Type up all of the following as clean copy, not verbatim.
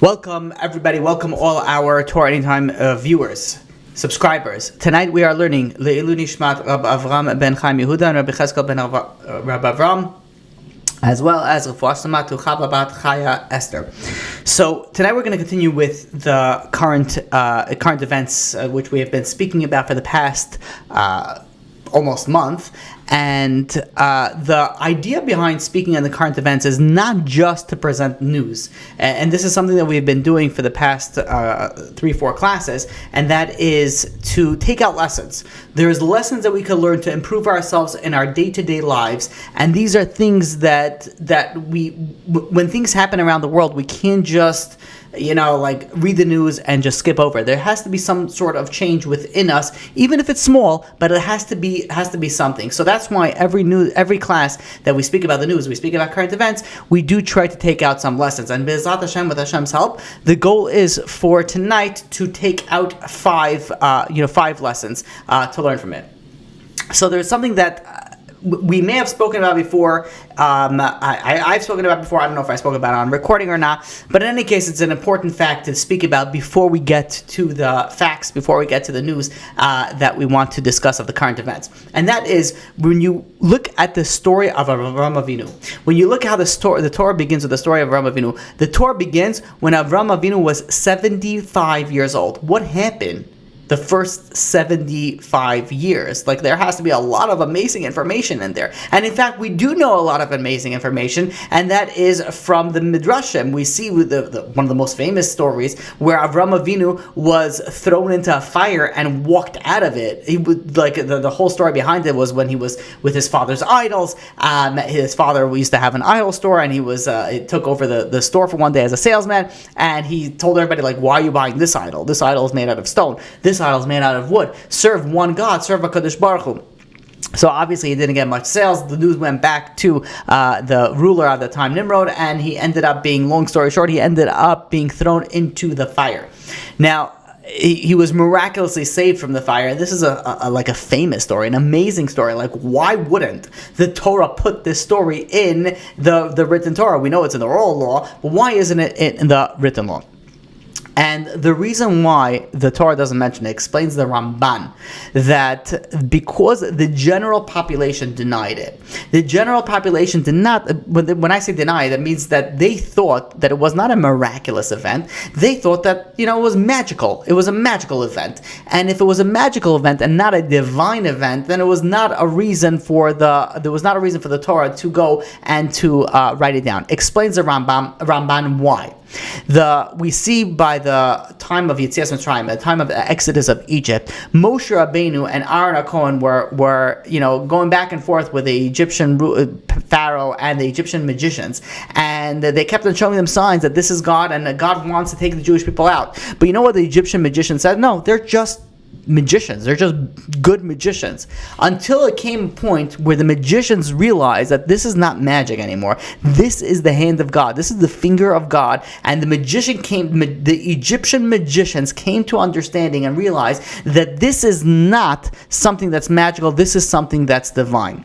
Welcome, everybody. Welcome all our Torah Anytime viewers, subscribers. Tonight we are learning Le'ilu Nishmat Rabbi Avraham ben Chaim Yehuda and Rabbi Cheskel ben Rabbi Avram, as well as Refuah Shlema to Chava bat Chaya Esther. So tonight we're going to continue with the current events which we have been speaking about for the past almost month. And the idea behind speaking on the current events is not just to present news. And this is something that we've been doing for the past 3-4 classes, and that is to take out lessons. There's lessons that we can learn to improve ourselves in our day-to-day lives, and these are things that we, when things happen around the world, we can't just read the news and just skip over. There has to be some sort of change within us, even if it's small, but it has to be something. So that's why every class that we speak about the news, we speak about current events, we do try to take out some lessons. And Be'ezrat Hashem, with Hashem's help, the goal is for tonight to take out five lessons to learn from it. So there's something that we may have spoken about before. I've spoken about before. I don't know if I spoke about it on recording or not. But in any case, it's an important fact to speak about before we get to the facts, before we get to the news that we want to discuss of the current events. And that is when you look at the story of Avraham Avinu. When you look at how the Torah begins with the story of Avraham Avinu, the Torah begins when Avraham Avinu was 75 years old. What happened the first 75 years? There has to be a lot of amazing information in there. And in fact, we do know a lot of amazing information, and that is from the Midrashim. We see one of the most famous stories where Avraham Avinu was thrown into a fire and walked out of it. He would, the whole story behind it was when he was with his father's idols. His father used to have an idol store, and he took over the store for one day as a salesman, and he told everybody, why are you buying this idol? This idol is made out of stone. This idol is made out of wood. Serve one God, serve HaKadosh Baruch Hu. So obviously he didn't get much sales. The news went back to the ruler at the time, Nimrod, and he ended up being, long story short, he ended up being thrown into the fire. Now, he was miraculously saved from the fire. This is a famous story, an amazing story. Why wouldn't the Torah put this story in the written Torah? We know it's in the oral law, but why isn't it in the written law? And the reason why the Torah doesn't mention it explains the Ramban, that because the general population denied it. The general population did not, when I say deny, that means that they thought that it was not a miraculous event. They thought that, it was magical. It was a magical event. And if it was a magical event and not a divine event, then it was not a reason for the Torah to go and to write it down. Explains the Ramban why. We see by the time of Yetzias Mitzrayim, the time of the Exodus of Egypt, Moshe Rabbeinu and Aaron HaKohen were going back and forth with the Egyptian Pharaoh and the Egyptian magicians, and they kept on showing them signs that this is God and God wants to take the Jewish people out. But you know what the Egyptian magicians said? No, they're just magicians. They're just good magicians. Until it came a point where the magicians realized that this is not magic anymore. This is the hand of God. This is the finger of God. And the Egyptian magicians came to understanding and realized that this is not something that's magical. This is something that's divine.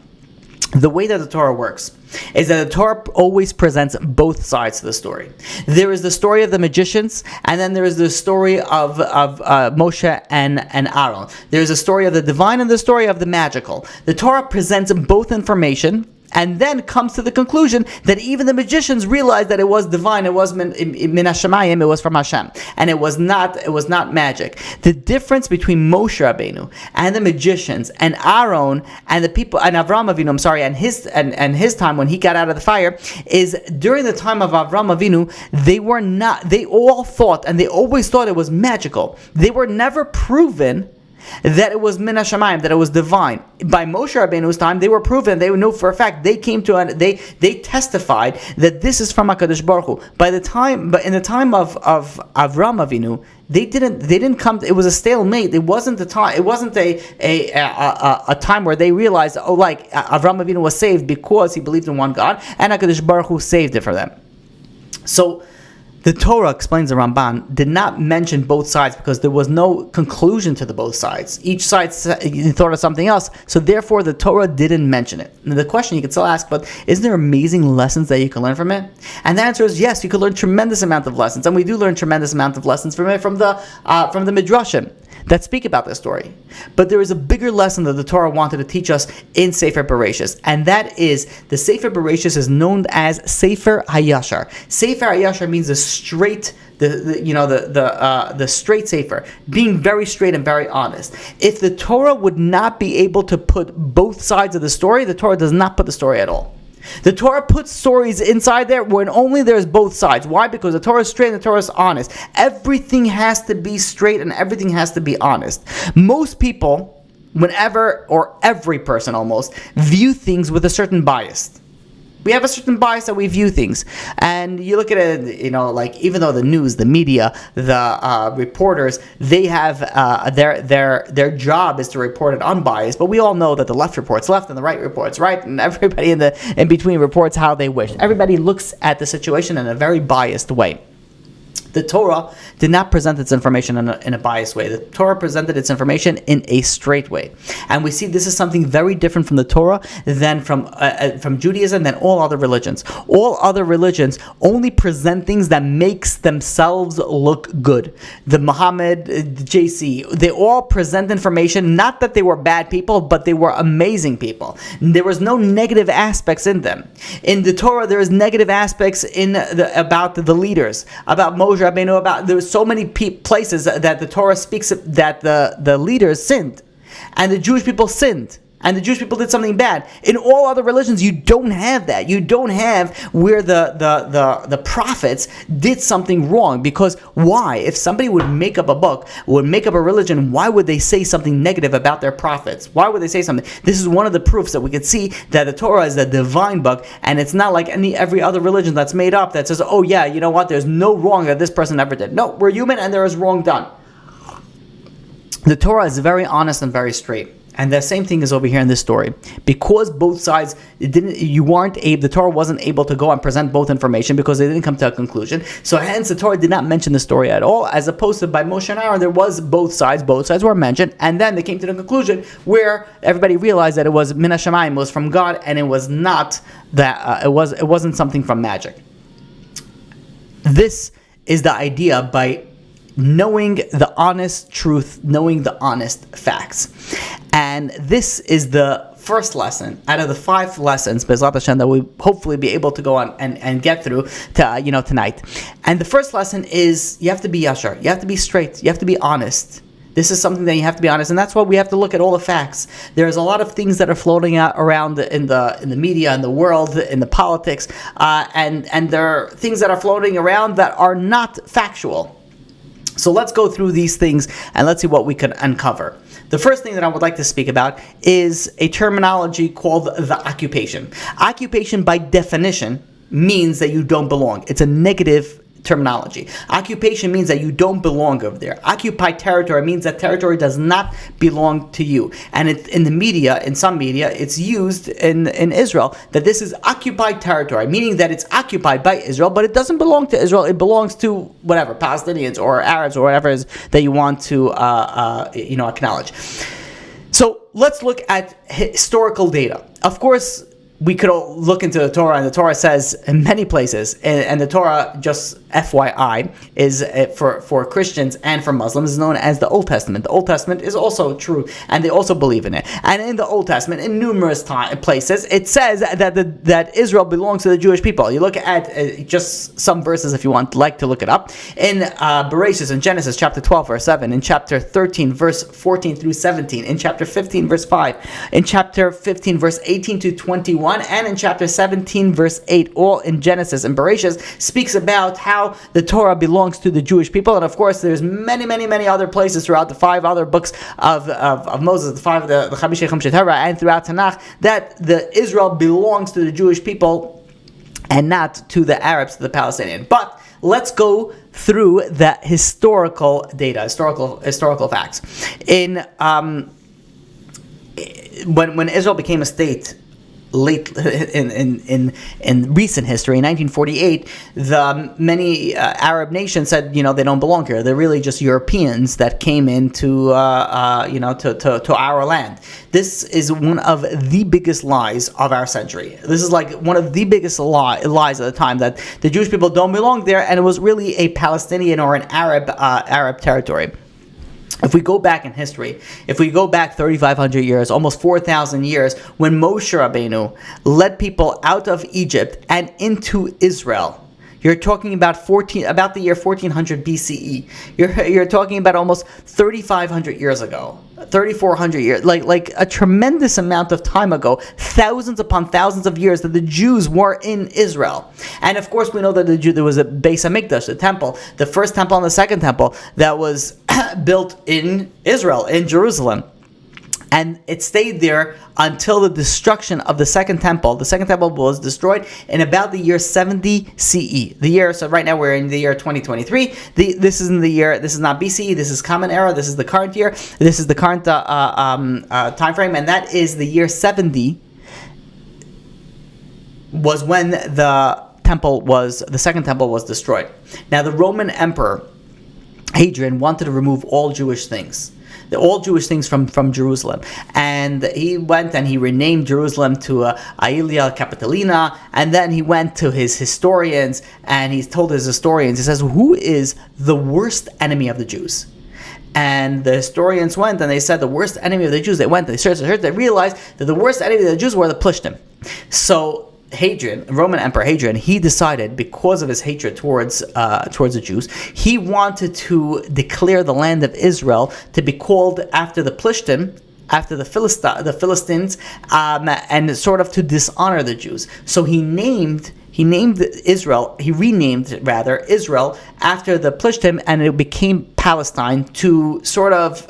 The way that the Torah works is that the Torah always presents both sides to the story. There is the story of the magicians, and then there is the story of Moshe and Aaron. There is a story of the divine and the story of the magical. The Torah presents both information, and then comes to the conclusion that even the magicians realized that it was divine, it was min hashamayim, it was from Hashem, and it was not magic. The difference between Moshe Rabbeinu and the magicians and Aaron and the people and Avraham Avinu, and his time when he got out of the fire, is during the time of Avraham Avinu, they all thought, and they always thought it was magical. They were never proven that it was min hashamayim, that it was divine. By Moshe Rabbeinu's time, they were proven. They knew for a fact. They came to they testified that this is from HaKadosh Baruch Hu. But in the time of Avraham Avinu, they didn't come. It was a stalemate. It wasn't the time. It wasn't a time where they realized, Avraham Avinu was saved because he believed in one God, and HaKadosh Baruch Hu saved it for them. So The Torah, explains the Ramban, did not mention both sides because there was no conclusion to the both sides. Each side thought of something else, so therefore the Torah didn't mention it. And the question you could still ask, but isn't there amazing lessons that you can learn from it? And the answer is yes, you can learn tremendous amount of lessons, and we do learn tremendous amount of lessons from it, from the Midrashim that speak about this story. But there is a bigger lesson that the Torah wanted to teach us in Sefer Bereshis, and that is the Sefer Bereshis is known as Sefer HaYashar. Sefer HaYashar means the straight, the straight Sefer, being very straight and very honest. If the Torah would not be able to put both sides of the story, the Torah does not put the story at all. The Torah puts stories inside there when only there's both sides. Why? Because the Torah is straight and the Torah is honest. Everything has to be straight and everything has to be honest. Most people, whenever, or every person almost, view things with a certain bias. We have a certain bias that we view things. And you look at it, like even though the news, the media, the reporters, they have their job is to report it unbiased, but we all know that the left reports left and the right reports right, and everybody in between reports how they wish. Everybody looks at the situation in a very biased way. The Torah did not present its information in a biased way. The Torah presented its information in a straight way. And we see this is something very different from the Torah than from Judaism than all other religions. All other religions only present things that makes themselves look good. The Muhammad, the JC, they all present information, not that they were bad people, but they were amazing people. There was no negative aspects in them. In the Torah, there is negative aspects about the leaders, about Moshe Rabbeinu, there were so many places that the Torah speaks of, that the leaders sinned, and the Jewish people sinned, and the Jewish people did something bad. In all other religions, you don't have that. You don't have where the prophets did something wrong. Because why? If somebody would make up a book, would make up a religion, why would they say something negative about their prophets? Why would they say something? This is one of the proofs that we could see that the Torah is a divine book, and it's not like every other religion that's made up that says, oh yeah, you know what, there's no wrong that this person ever did. No, we're human and there is wrong done. The Torah is very honest and very straight. And the same thing is over here in this story. Because both sides the Torah wasn't able to go and present both information because they didn't come to a conclusion. So hence the Torah did not mention the story at all, as opposed to by Moshe and Aaron, there was both sides were mentioned, and then they came to the conclusion where everybody realized that it was min hashamayim, was from God, and it was not that it wasn't something from magic. This is the idea by knowing the honest truth, knowing the honest facts. And this is the first lesson out of the 5 lessons, Bezrat Hashem, that we hopefully be able to go on and get through to tonight. And the first lesson is you have to be yashar, you have to be straight, you have to be honest. This is something that you have to be honest, and that's why we have to look at all the facts. There's a lot of things that are floating out around in the media, in the world, in the politics, and there are things that are floating around that are not factual. So let's go through these things and let's see what we can uncover. The first thing that I would like to speak about is a terminology called the occupation. Occupation, by definition, means that you don't belong. It's a negative terminology. Occupation means that you don't belong over there. Occupied territory means that territory does not belong to you. And in the media, in some media, it's used in Israel that this is occupied territory, meaning that it's occupied by Israel, but it doesn't belong to Israel. It belongs to whatever, Palestinians or Arabs or whatever it is that you want to acknowledge. So let's look at historical data. Of course, we could look into the Torah, and the Torah says in many places, and the Torah, just FYI, is for Christians and for Muslims, is known as the Old Testament. The Old Testament is also true, and they also believe in it. And in the Old Testament, in numerous places, it says that Israel belongs to the Jewish people. You look at just some verses if you like to look it up. In Bereshis, in Genesis chapter 12, verse 7, in chapter 13, verse 14 through 17, in chapter 15, verse 5, in chapter 15, verse 18 to 21, and in chapter 17, verse 8, all in Genesis and Bereshis, speaks about how the Torah belongs to the Jewish people. And of course, there's many, many, many other places throughout the 5 other books of Moses, the 5 of the Chamishei Chumshei Torah, and throughout Tanakh, that the Israel belongs to the Jewish people and not to the Arabs, to the Palestinian. But let's go through the historical data, historical facts. When Israel became a state, in recent history, in 1948, the many Arab nations said, they don't belong here. They're really just Europeans that came into to our land. This is one of the biggest lies of our century. This is like one of the biggest lies at the time, that the Jewish people don't belong there, and it was really a Palestinian or an Arab territory. If we go back in history, if we go back 3,500 years, almost 4,000 years, when Moshe Rabbeinu led people out of Egypt and into Israel, you're talking about the year 1400 BCE. You're talking about almost 3,500 years ago, 3,400 years, like a tremendous amount of time ago, thousands upon thousands of years that the Jews were in Israel. And of course, we know that there was a Beis Hamikdash, the temple, the first temple and the second temple that was built in Israel, in Jerusalem. And it stayed there until the destruction of the second temple. The second temple was destroyed in about the year 70 CE. So right now we're in the year 2023. This is not BCE, this is Common Era, this is the current year, this is the current time frame, and that is the year 70 was when the second temple was destroyed. Now the Roman Emperor Hadrian wanted to remove all Jewish things from Jerusalem, and he went and he renamed Jerusalem to Aelia Capitolina, and then he went to his historians and he told his historians, he says, who is the worst enemy of the Jews? And the historians went and they said the worst enemy of the Jews. They went, they searched, they realized that the worst enemy of the Jews were the Plishtim. So Hadrian, Roman Emperor Hadrian, he decided, because of his hatred towards the Jews, he wanted to declare the land of Israel to be called after the Plishtim, after the Philistines, and sort of to dishonor the Jews. So he renamed Israel after the Plishtim, and it became Palestine, to sort of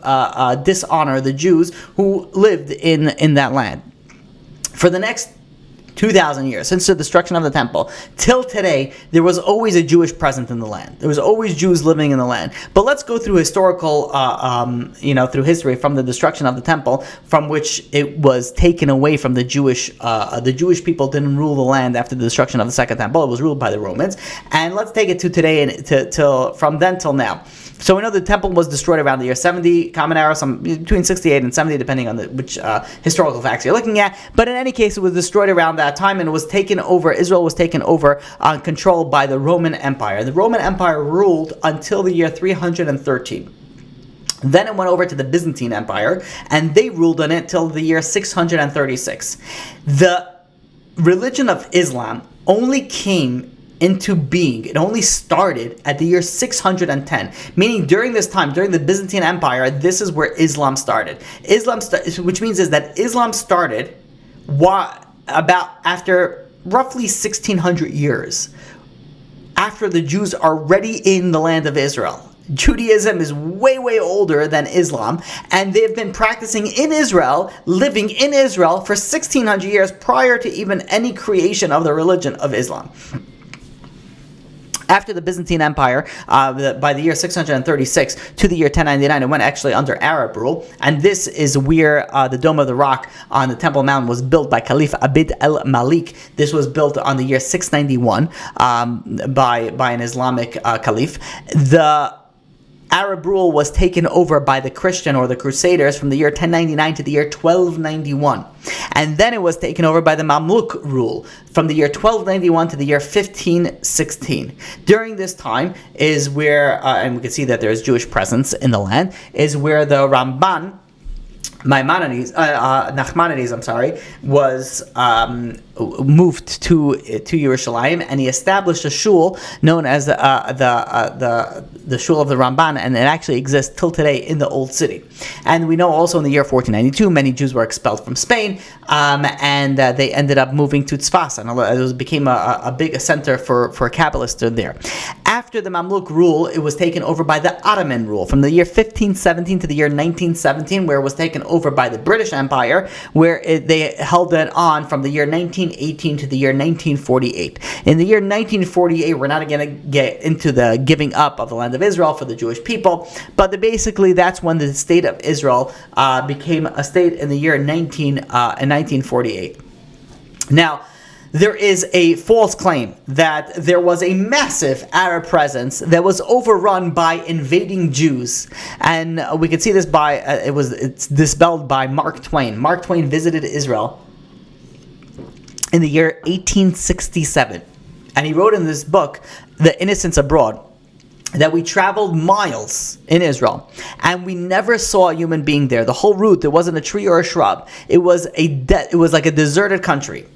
dishonor the Jews who lived in that land. For the next 2,000 years, since the destruction of the temple, till today, there was always a Jewish presence in the land. There was always Jews living in the land. But let's go through through history, from the destruction of the temple, from which it was taken away from the Jewish people didn't rule the land after the destruction of the second temple. It was ruled by the Romans. And let's take it to today, and from then till now. So we know the temple was destroyed around the year 70, Common Era, between 68 and 70, depending on which historical facts you're looking at. But in any case, it was destroyed around that time, and it was taken over. Israel was taken over, controlled by the Roman Empire. The Roman Empire ruled until the year 313. Then it went over to the Byzantine Empire, and they ruled on it till the year 636. The religion of Islam only came into being. It only started at the year 610, meaning during this time, during the Byzantine Empire, this is where Islam started. Which means is that Islam started about after roughly 1600 years, after the Jews are already in the land of Israel. Judaism is way, way older than Islam, and they've been practicing in Israel, living in Israel for 1600 years prior to even any creation of the religion of Islam. After the Byzantine Empire, by the year 636 to the year 1099, it went actually under Arab rule, and this is where the Dome of the Rock on the Temple Mount was built by Caliph Abd al-Malik. This was built on the year 691 by an Islamic caliph. The Arab rule was taken over by the Christian or the Crusaders from the year 1099 to the year 1291. And then it was taken over by the Mamluk rule from the year 1291 to the year 1516. During this time is where, and we can see that there is Jewish presence in the land, is where the Ramban, Nachmanides, was moved to Yerushalayim, and he established a shul known as the shul of the Ramban, and it actually exists till today in the old city. And we know also in the year 1492, many Jews were expelled from Spain, and they ended up moving to Tzfas, and it became a big center for Kabbalists there. After the Mamluk rule, it was taken over by the Ottoman rule from the year 1517 to the year 1917, where it was taken over by the British Empire, where they held it on from the year 1918 to the year 1948. In the year 1948, we're not going to get into the giving up of the land of Israel for the Jewish people, but basically that's when the state of Israel became a state in the year 1948. Now, there is a false claim that there was a massive Arab presence that was overrun by invading Jews, and we could see this by it's dispelled by Mark Twain. Mark Twain visited Israel in the year 1867, and he wrote in this book, The Innocents Abroad, that we traveled miles in Israel and we never saw a human being there. The whole route, there wasn't a tree or a shrub. It was like a deserted country.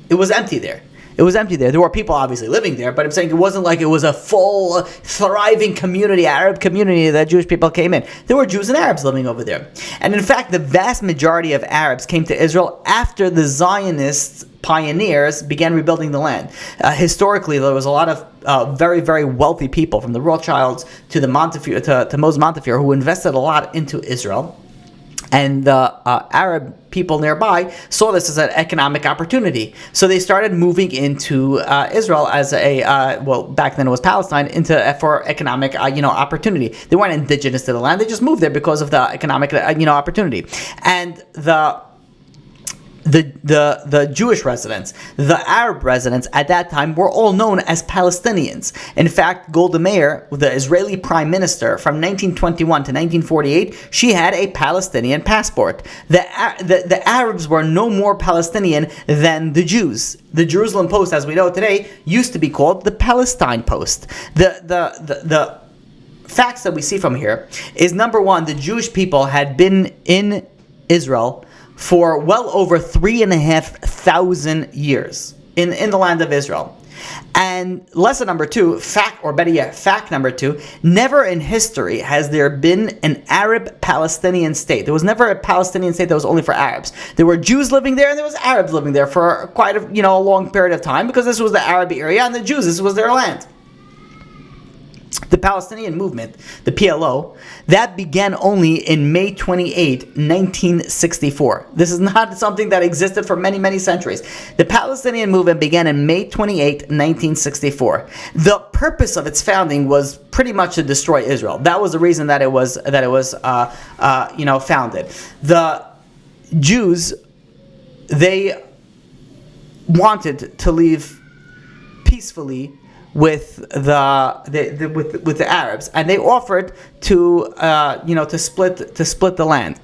It was empty there. It was empty there. There were people obviously living there, but I'm saying it wasn't like it was a full, thriving community, Arab community that Jewish people came in. There were Jews and Arabs living over there. And in fact, the vast majority of Arabs came to Israel after the Zionists pioneers began rebuilding the land. Historically, there was a lot of very, very wealthy people, from the Rothschilds to the Montefiore, to Moses Montefiore, who invested a lot into Israel. And the Arab people nearby saw this as an economic opportunity. So they started moving into Israel as back then it was Palestine, for economic opportunity. They weren't indigenous to the land. They just moved there because of the economic opportunity. And the Jewish residents, the Arab residents at that time were all known as Palestinians. In fact, Golda Meir, the Israeli prime minister from 1921 to 1948, she had a Palestinian passport. The Arabs were no more Palestinian than the Jews. The Jerusalem Post, as we know today, used to be called the Palestine Post. The facts that we see from here is, number one, the Jewish people had been in Israel for well over 3,500 years in the land of Israel. And lesson number two, fact number two, never in history has there been an Arab-Palestinian state. There was never a Palestinian state that was only for Arabs. There were Jews living there and there was Arabs living there for quite a long period of time, because this was the Arab area and the Jews, this was their land. The Palestinian movement, the PLO, that began only in May 28, 1964. This is not something that existed for many, many centuries. The Palestinian movement began in May 28, 1964. The purpose of its founding was pretty much to destroy Israel. That was the reason that it was founded. The Jews, they wanted to live peacefully with the Arabs, and they offered to split the land.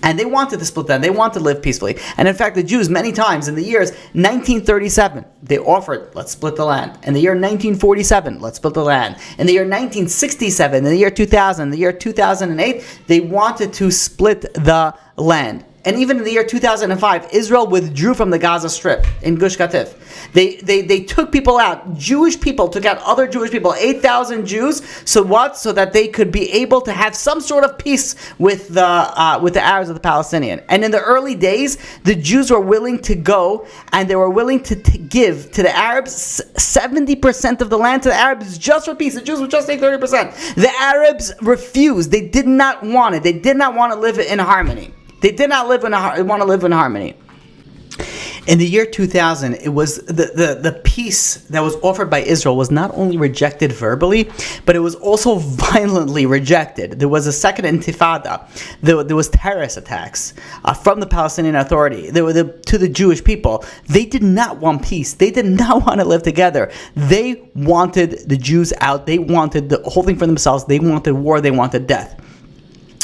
And they wanted to split them. They wanted to live peacefully. And in fact, the Jews, many times in the years 1937, they offered, let's split the land. In the year 1947, let's split the land. In the year 1967, in the year 2000, in the year 2008, they wanted to split the land. And even in the year 2005, Israel withdrew from the Gaza Strip in Gush Katif. They took people out. Jewish people took out other Jewish people, 8,000 Jews. So what? So that they could be able to have some sort of peace with the Arabs of the Palestinian. And in the early days, the Jews were willing to go, and they were willing to give to the Arabs 70% of the land to the Arabs just for peace. The Jews would just take 30%. The Arabs refused. They did not want it. They did not want to live in harmony. They did not want to live in harmony. In the year 2000, it was the peace that was offered by Israel was not only rejected verbally, but it was also violently rejected. There was a second intifada. There was terrorist attacks from the Palestinian Authority. To the Jewish people. They did not want peace. They did not want to live together. They wanted the Jews out. They wanted the whole thing for themselves. They wanted war. They wanted death.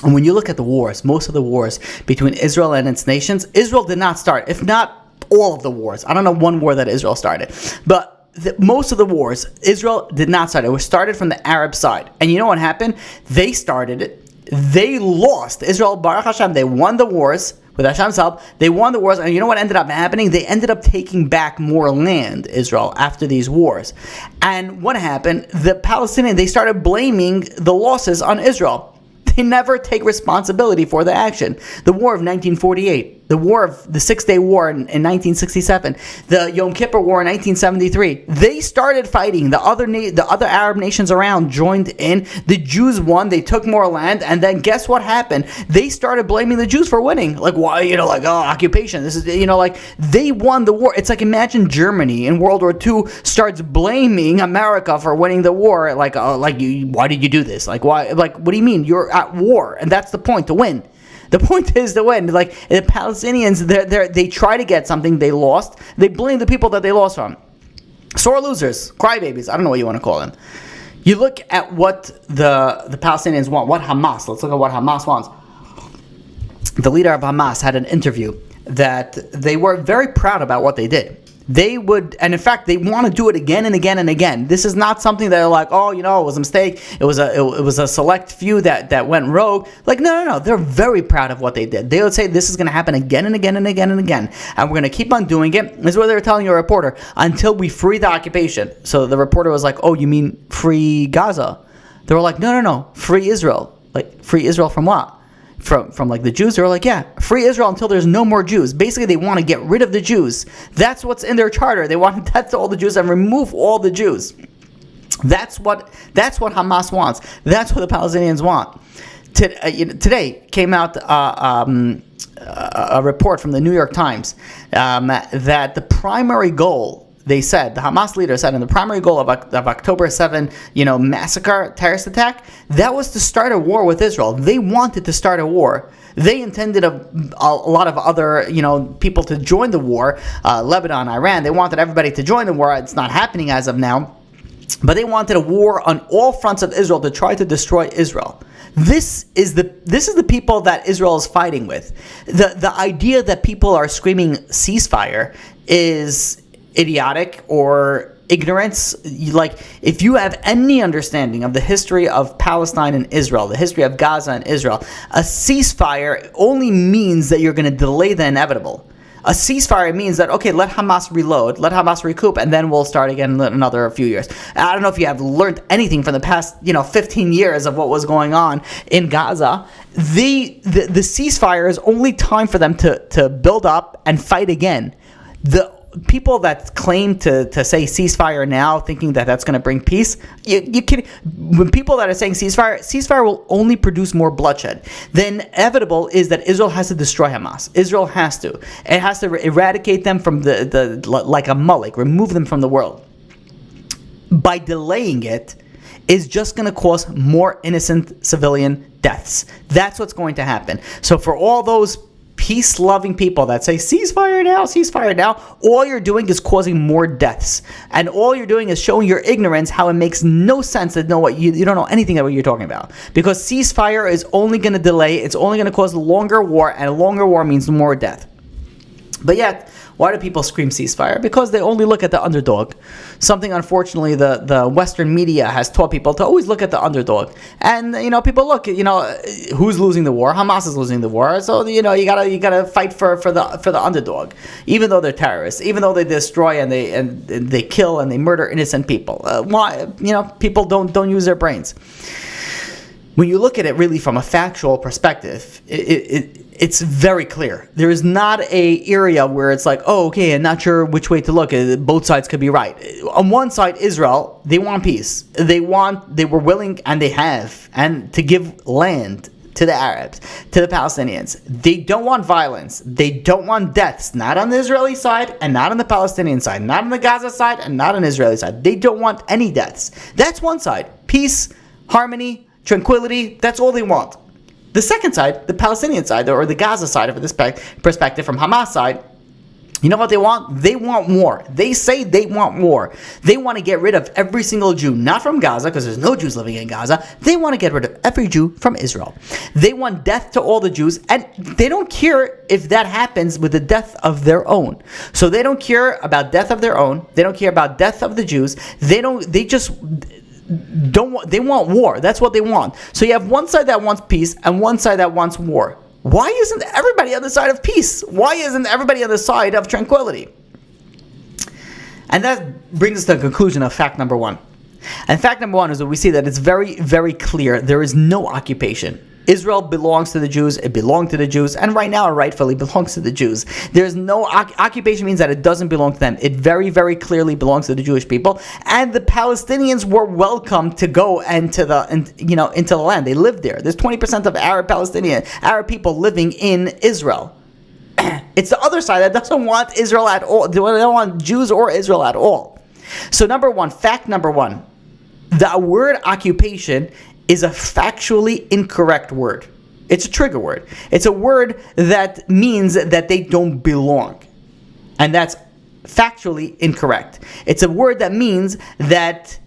And when you look at the wars, most of the wars between Israel and its nations, Israel did not start, if not all of the wars. I don't know one war that Israel started. But most of the wars, Israel did not start. It was started from the Arab side. And you know what happened? They started it. They lost. Israel, Baruch Hashem, they won the wars. With Hashem's help, they won the wars. And you know what ended up happening? They ended up taking back more land, Israel, after these wars. And what happened? The Palestinians, they started blaming the losses on Israel. They never take responsibility for the action. The War of 1948, the War of the 6-Day War in 1967, the Yom Kippur War in 1973. They started fighting. The other Arab nations around joined in. The Jews won. They took more land, and then guess what happened? They started blaming the Jews for winning. Like why? Occupation. This is they won the war. It's like imagine Germany in World War II starts blaming America for winning the war. Why did you do this? Why? What do you mean? You're at war, and that's the point, to win. The point is to win. Like the Palestinians, they try to get something they lost. They blame the people that they lost from. Sore losers, crybabies. I don't know what you want to call them. You look at what the Palestinians want. What Hamas? Let's look at what Hamas wants. The leader of Hamas had an interview that they were very proud about what they did. They would, and in fact, they want to do it again and again and again. This is not something that they're like, oh, it was a mistake. It was a select few that went rogue. Like, no. They're very proud of what they did. They would say this is going to happen again and again and again and again, and we're going to keep on doing it. This is what they were telling a reporter until we free the occupation. So the reporter was like, oh, you mean free Gaza? They were like, no, free Israel. Like, free Israel from what? From like the Jews. They were like, yeah, free Israel until there's no more Jews. Basically, they want to get rid of the Jews. That's what's in their charter. They want to death to all the Jews and remove all the Jews. That's what Hamas wants. That's what the Palestinians want. Today came out a report from the New York Times that the primary goal, they said, the Hamas leader said, in the primary goal of October 7, massacre, terrorist attack, that was to start a war with Israel. They wanted to start a war. They intended a lot of other, people to join the war, Lebanon, Iran. They wanted everybody to join the war. It's not happening as of now. But they wanted a war on all fronts of Israel to try to destroy Israel. This is the people that Israel is fighting with. The idea that people are screaming ceasefire is idiotic or ignorance. Like, if you have any understanding of the history of Palestine and Israel, the history of Gaza and Israel, a ceasefire only means that you're going to delay the inevitable. A ceasefire means that, okay, let Hamas reload, let Hamas recoup, and then we'll start again in another few years. I don't know if you have learned anything from the past, 15 years of what was going on in Gaza. The ceasefire is only time for them to build up and fight again. The people that claim to say ceasefire now, thinking that that's going to bring peace, you kidding? When people that are saying ceasefire will only produce more bloodshed. The inevitable is that Israel has to destroy Hamas. Israel has to. It has to eradicate them from the like a mullik, remove them from the world. By delaying it is just going to cause more innocent civilian deaths. That's what's going to happen. So for all those peace-loving people that say ceasefire now, all you're doing is causing more deaths, and all you're doing is showing your ignorance, how it makes no sense to know what you don't know anything about what you're talking about, because ceasefire is only going to delay, it's only going to cause a longer war, and a longer war means more death. But yet, why do people scream ceasefire? Because they only look at the underdog. Something, unfortunately, the Western media has taught people to always look at the underdog. And, people look, who's losing the war? Hamas is losing the war. So, you gotta fight for the underdog. Even though they're terrorists, even though they destroy and they kill and they murder innocent people. Why? People don't use their brains. When you look at it really from a factual perspective, it's very clear. There is not a area where it's like, oh, okay, I'm not sure which way to look. Both sides could be right. On one side, Israel, they want peace. They were willing, and they have, and to give land to the Arabs, to the Palestinians. They don't want violence. They don't want deaths, not on the Israeli side and not on the Palestinian side, not on the Gaza side and not on the Israeli side. They don't want any deaths. That's one side. Peace, harmony, tranquility, that's all they want. The second side, the Palestinian side, or the Gaza side of this perspective, from Hamas side, you know what they want? They want war. They say they want war. They want to get rid of every single Jew, not from Gaza, because there's no Jews living in Gaza. They want to get rid of every Jew from Israel. They want death to all the Jews, and they don't care if that happens with the death of their own. So they don't care about death of their own. They don't care about death of the Jews. They want war. That's what they want. So you have one side that wants peace and one side that wants war. Why isn't everybody on the side of peace? Why isn't everybody on the side of tranquility? And that brings us to the conclusion of fact number one. And fact number one is that we see that it's very, very clear there is no occupation. Israel belongs to the Jews, it belonged to the Jews, and right now it rightfully belongs to the Jews. There's no occupation means that it doesn't belong to them. It very, very clearly belongs to the Jewish people, and the Palestinians were welcome to go into the land. They lived there. There's 20% of Arab people living in Israel. It's the other side that doesn't want Israel at all. They don't want Jews or Israel at all. So fact number one, the word occupation is a factually incorrect word. It's a trigger word. It's a word that means that they don't belong. And that's factually incorrect. It's a word that means that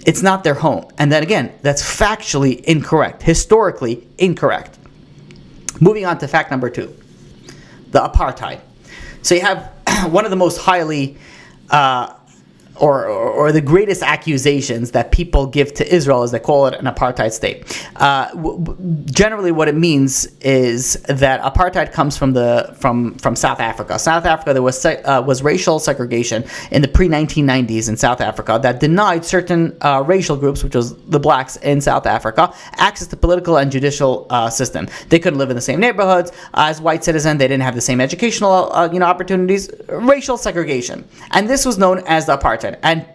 it's not their home. And then again, that's factually incorrect, historically incorrect. Moving on to fact number 2, the apartheid. So you have one of the most highly or the greatest accusations that people give to Israel is they call it an apartheid state. Generally, what it means is that apartheid comes from South Africa. South Africa, there was racial segregation in the pre-1990s in South Africa that denied certain racial groups, which was the blacks in South Africa, access to political and judicial system. They couldn't live in the same neighborhoods as white citizens. They didn't have the same educational opportunities. Racial segregation, and this was known as the apartheid. And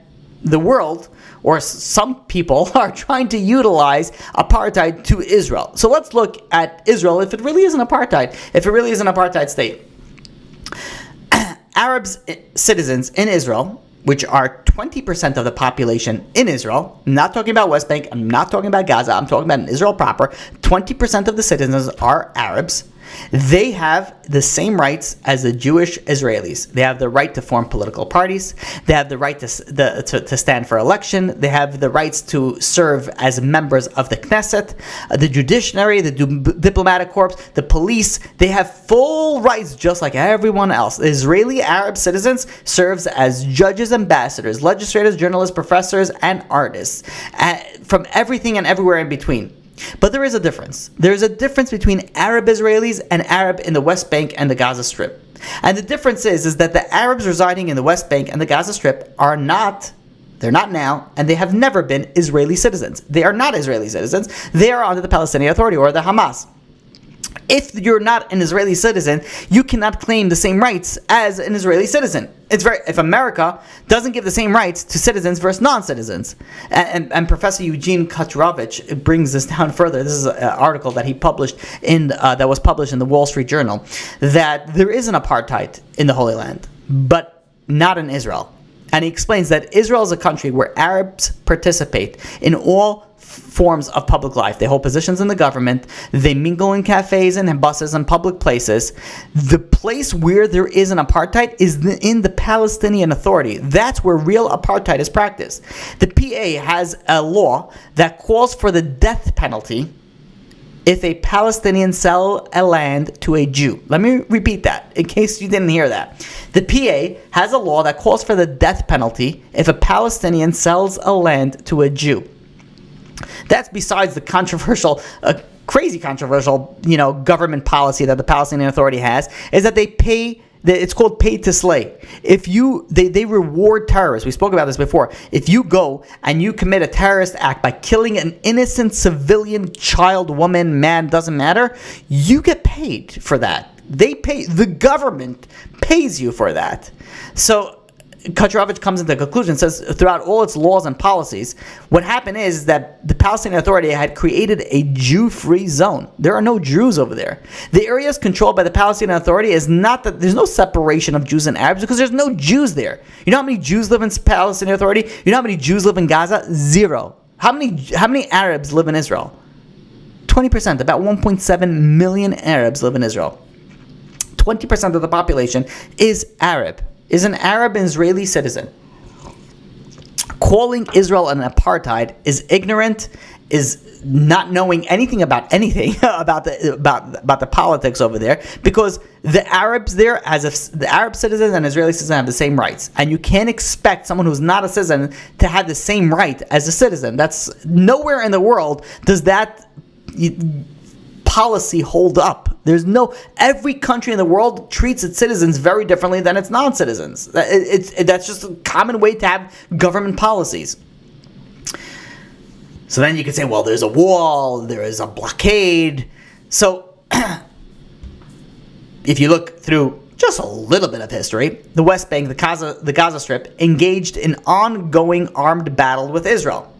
the world, or some people, are trying to utilize apartheid to Israel. So let's look at Israel if it really is an apartheid, if it really is an apartheid state. Arabs, citizens in Israel, which are 20% of the population in Israel, I'm not talking about West Bank, I'm not talking about Gaza, I'm talking about in Israel proper, 20% of the citizens are Arabs. They have the same rights as the Jewish Israelis. They have the right to form political parties. They have the right to stand for election. They have the rights to serve as members of the Knesset, the judiciary, the diplomatic corps, the police. They have full rights just like everyone else. The Israeli Arab citizens serves as judges, ambassadors, legislators, journalists, professors, and artists from everything and everywhere in between. But there is a difference. There's a difference between Arab Israelis and Arab in the West Bank and the Gaza Strip. And the difference is that the Arabs residing in the West Bank and the Gaza Strip they're not now, and they have never been Israeli citizens. They are not Israeli citizens. They are under the Palestinian Authority or the Hamas. If you're not an Israeli citizen, you cannot claim the same rights as an Israeli citizen. If America doesn't give the same rights to citizens versus non-citizens, and Professor Eugene Kotrovich brings this down further. This is an article that he published that was published in the Wall Street Journal, that there is an apartheid in the Holy Land, but not in Israel. And he explains that Israel is a country where Arabs participate in all forms of public life. They hold positions in the government. They mingle in cafes and in buses and public places. The place where there is an apartheid is in the Palestinian Authority. That's where real apartheid is practiced. The PA has a law that calls for the death penalty if a Palestinian sell a land to a Jew. Let me repeat that in case you didn't hear that. The PA has a law that calls for the death penalty if a Palestinian sells a land to a Jew. That's besides the crazy controversial, government policy that the Palestinian Authority has, is that they pay. It's called pay to slay. They reward terrorists. We spoke about this before. If you go and you commit a terrorist act by killing an innocent civilian, child, woman, man, doesn't matter, you get paid for that. The government pays you for that. So Kotrovich comes into the conclusion, says throughout all its laws and policies, what happened is that the Palestinian Authority had created a Jew-free zone. There are no Jews over there. The areas controlled by the Palestinian Authority is not that there's no separation of Jews and Arabs because there's no Jews there. You know how many Jews live in Palestinian Authority? You know how many Jews live in Gaza? 0. How many Arabs live in Israel? 20%. About 1.7 million Arabs live in Israel. 20% of the population is Arab. Is an Arab and Israeli citizen. Calling Israel an apartheid is ignorant, is not knowing anything about about the politics over there, because the Arabs there, the Arab citizens and Israeli citizens have the same rights, and you can't expect someone who's not a citizen to have the same right as a citizen. That's nowhere in the world does that policy hold up. Every country in the world treats its citizens very differently than its non-citizens. That's just a common way to have government policies. So then you could say, well, there's a wall, there is a blockade. So if you look through just a little bit of history, the West Bank, the Gaza Strip, engaged in ongoing armed battle with Israel.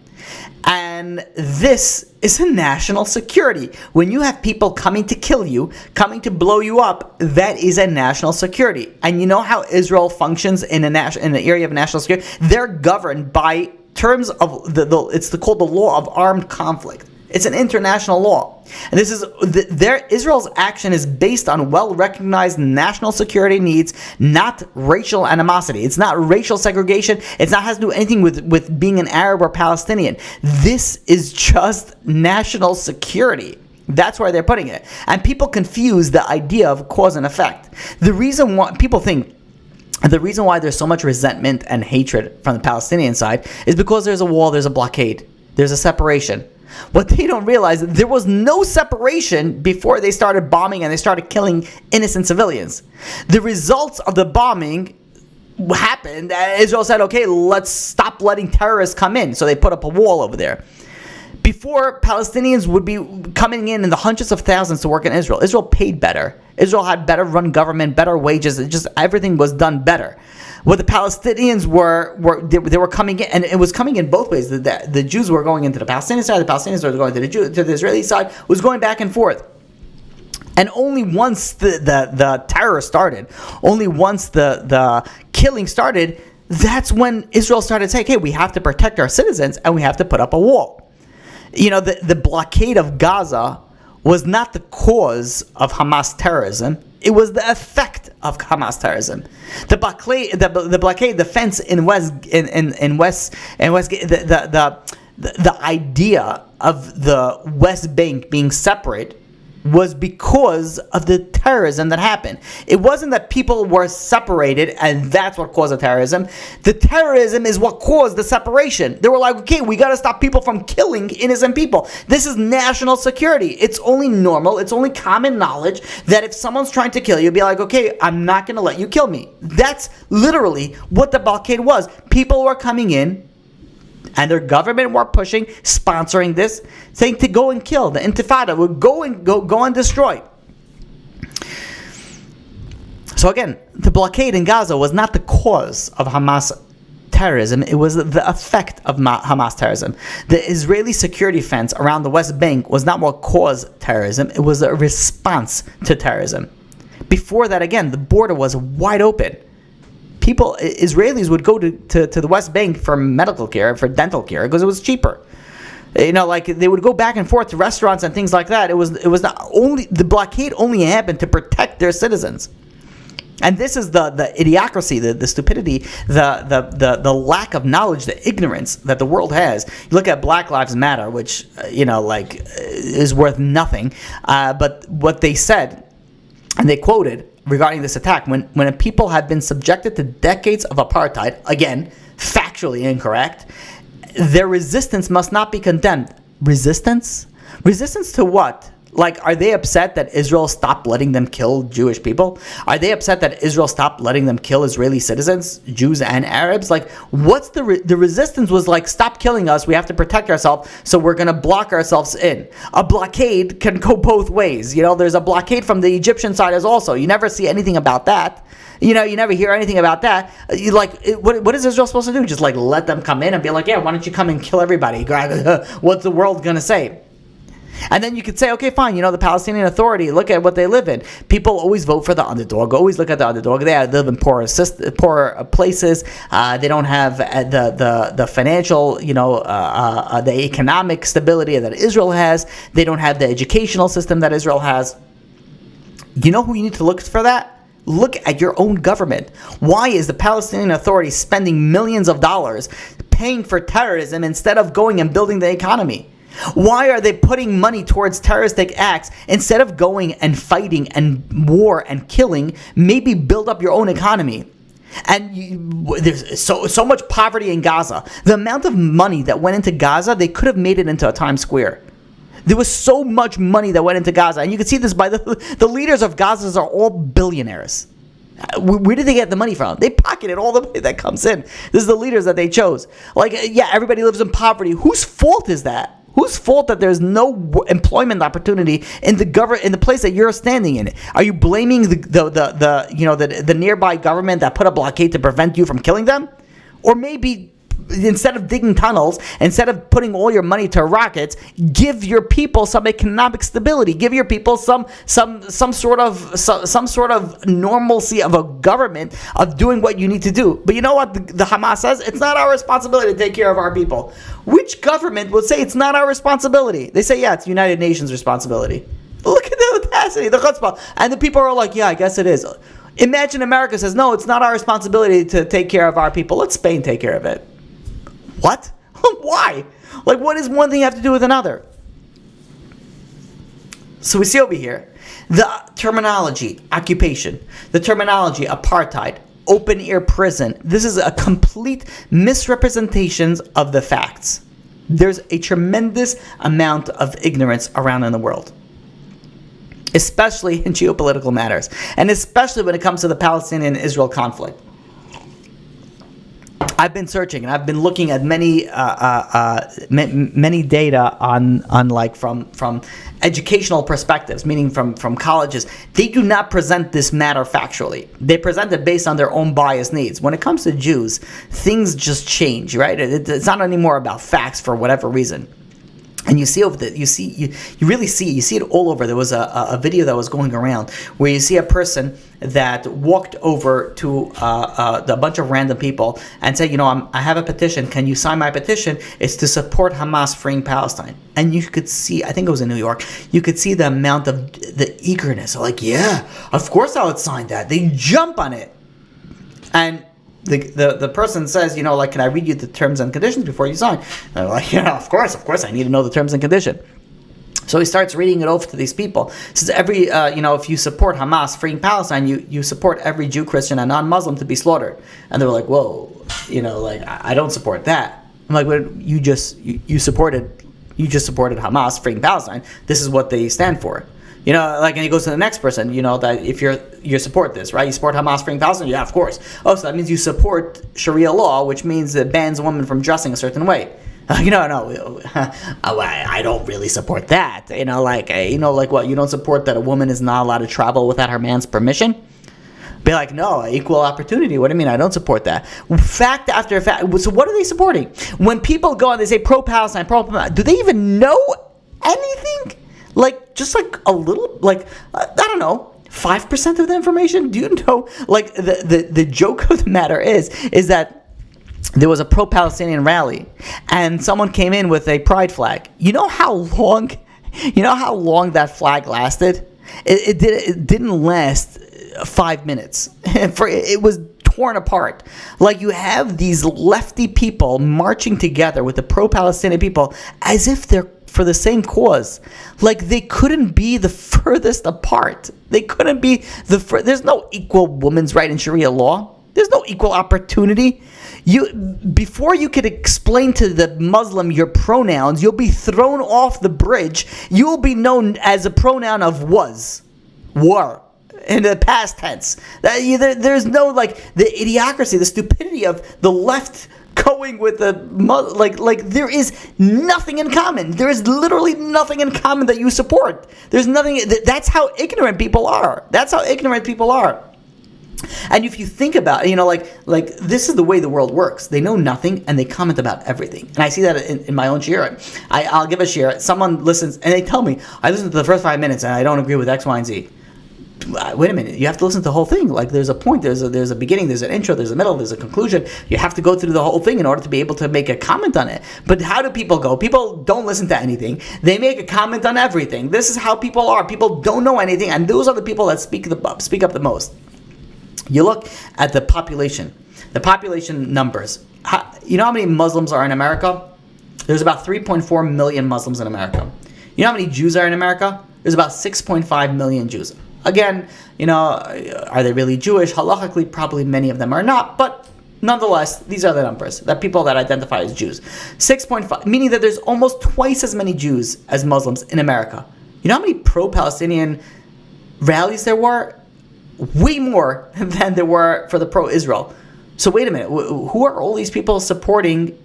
And this is a national security. When you have people coming to kill you, coming to blow you up, that is a national security. And you know how Israel functions in an area of national security? They're governed by terms of it's called the law of armed conflict. It's an international law. And this is Israel's action is based on well-recognized national security needs, not racial animosity. It's not racial segregation. It has to do anything with being an Arab or Palestinian. This is just national security. That's where they're putting it. And people confuse the idea of cause and effect. The reason why there's so much resentment and hatred from the Palestinian side is because there's a wall, there's a blockade, there's a separation. What they don't realize is there was no separation before they started bombing and they started killing innocent civilians. The results of the bombing happened, and Israel said, okay, let's stop letting terrorists come in. So they put up a wall over there. Before, Palestinians would be coming in the hundreds of thousands to work in Israel. Israel paid better. Israel had better run government, better wages. Everything was done better. What the Palestinians they were coming in, and it was coming in both ways. The Jews were going into the Palestinian side, the Palestinians were going to the Israeli side. It was going back and forth. And only once the terror started, only once the killing started, that's when Israel started saying, hey, we have to protect our citizens and we have to put up a wall. The blockade of Gaza was not the cause of Hamas terrorism. It was the effect of Hamas terrorism. The blockade, the fence in West, the idea of the West Bank being separate was because of the terrorism that happened. It wasn't that people were separated and that's what caused the terrorism. The terrorism is what caused the separation. They were like, okay, we got to stop people from killing innocent people. This is national security. It's only normal, it's only common knowledge that if someone's trying to kill you, be like, okay, I'm not going to let you kill me. That's literally what the blockade was. People were coming in, and their government were pushing, sponsoring this, saying to go and kill. The Intifada would go and destroy. So again, the blockade in Gaza was not the cause of Hamas terrorism. It was the effect of Hamas terrorism. The Israeli security fence around the West Bank was not what caused terrorism. It was a response to terrorism. Before that, again, the border was wide open. Israelis would go to the West Bank for medical care, for dental care, because it was cheaper. They would go back and forth to restaurants and things like that. It was not only the blockade only happened to protect their citizens. And this is the idiocracy, the stupidity, the lack of knowledge, the ignorance that the world has. You look at Black Lives Matter, which is worth nothing. But what they said, and they quoted regarding this attack, when a people have been subjected to decades of apartheid, again, factually incorrect, their resistance must not be condemned. Resistance? Resistance to what? Are they upset that Israel stopped letting them kill Jewish people? Are they upset that Israel stopped letting them kill Israeli citizens, Jews and Arabs? What's the resistance was stop killing us, we have to protect ourselves, so we're going to block ourselves in. A blockade can go both ways. There's a blockade from the Egyptian side as also. You never see anything about that. You never hear anything about that. What is Israel supposed to do? Just let them come in and be like, yeah, why don't you come and kill everybody? What's the world going to say? And then you could say, okay, fine, the Palestinian Authority, look at what they live in. People always vote for the underdog, always look at the underdog. They live in poor places. They don't have the financial, the economic stability that Israel has. They don't have the educational system that Israel has. You know who you need to look for that? Look at your own government. Why is the Palestinian Authority spending millions of dollars paying for terrorism instead of going and building the economy? Why are they putting money towards terroristic acts instead of going and fighting and war and killing? Maybe build up your own economy. And there's so much poverty in Gaza. The amount of money that went into Gaza, they could have made it into a Times Square. There was so much money that went into Gaza. And you can see this by the leaders of Gaza are all billionaires. Where did they get the money from? They pocketed all the money that comes in. This is the leaders that they chose. Everybody lives in poverty. Whose fault is that? Whose fault that there's no employment opportunity in the place that you're standing in? Are you blaming the nearby government that put a blockade to prevent you from killing them? Or maybe instead of digging tunnels, instead of putting all your money to rockets, give your people some economic stability. Give your people some sort of normalcy of a government of doing what you need to do. But you know what the Hamas says? It's not our responsibility to take care of our people. Which government would say it's not our responsibility? They say, yeah, it's United Nations responsibility. Look at the audacity, the chutzpah. And the people are like, yeah, I guess it is. Imagine America says, no, it's not our responsibility to take care of our people. Let Spain take care of it. What? Why? Like, what does one thing have to do with another? So we see over here, the terminology, occupation, the terminology, apartheid, open air prison. This is a complete misrepresentation of the facts. There's a tremendous amount of ignorance around in the world, especially in geopolitical matters, and especially when it comes to the Palestinian-Israel conflict. I've been searching and I've been looking at many data on like from educational perspectives, meaning from colleges. They do not present this matter factually. They present it based on their own biased needs. When it comes to Jews, things just change, right? It's not anymore about facts for whatever reason. And you see you really see it all over. There was a video that was going around where you see a person that walked over to a bunch of random people and said, I have a petition. Can you sign my petition? It's to support Hamas freeing Palestine. And you could see, I think it was in New York, you could see the amount of the eagerness. Like, yeah, of course I would sign that. They jump on it. And the person says, can I read you the terms and conditions before you sign? And they're like, of course, I need to know the terms and conditions. So he starts reading it over to these people. He says, if you support Hamas freeing Palestine, you support every Jew, Christian, and non-Muslim to be slaughtered. And they were like, whoa, I don't support that. I'm like, well, you just supported Hamas freeing Palestine. This is what they stand for. And he goes to the next person, that if you support this, right? You support Hamas freeing Palestine? Yeah, of course. Oh, so that means you support Sharia law, which means it bans a woman from dressing a certain way. No, I don't really support that. What? You don't support that a woman is not allowed to travel without her man's permission? Be like, no, equal opportunity. What do you mean? I don't support that. Fact after fact. So what are they supporting? When people go and they say pro-Palestine, do they even know anything? Just a little, I don't know, 5% of the information? Do you know, the joke of the matter is that there was a pro-Palestinian rally, and someone came in with a pride flag. You know how long that flag lasted? It didn't last 5 minutes. It was torn apart. You have these lefty people marching together with the pro-Palestinian people as if they're for the same cause. They couldn't be the furthest apart. They couldn't be there's no equal women's right in Sharia law. There's no equal opportunity. Before you could explain to the Muslim your pronouns, you'll be thrown off the bridge. You'll be known as a pronoun of were, in the past tense. There's no, the idiocracy, the stupidity of the left going with the there is nothing in common. There is literally nothing in common that you support. There's nothing. That's how ignorant people are. And if you think about it, this is the way the world works. They know nothing and they comment about everything. And I see that in my own shir. I'll give a shir. Someone listens and they tell me, I listened to the first 5 minutes and I don't agree with X, Y, and Z. Wait a minute, you have to listen to the whole thing. There's a point, there's a beginning, there's an intro, there's a middle, there's a conclusion. You have to go through the whole thing in order to be able to make a comment on it. But how do people go? People don't listen to anything. They make a comment on everything. This is how people are. People don't know anything, and those are the people that speak up the most. You look at the population numbers. You know how many Muslims are in America? There's about 3.4 million Muslims in America. You know how many Jews are in America? There's about 6.5 million Jews. Again, are they really Jewish? Halachically, probably many of them are not, but nonetheless, these are the numbers, that people that identify as Jews. 6.5, meaning that there's almost twice as many Jews as Muslims in America. You know how many pro-Palestinian rallies there were? Way more than there were for the pro-Israel. So wait a minute, who are all these people supporting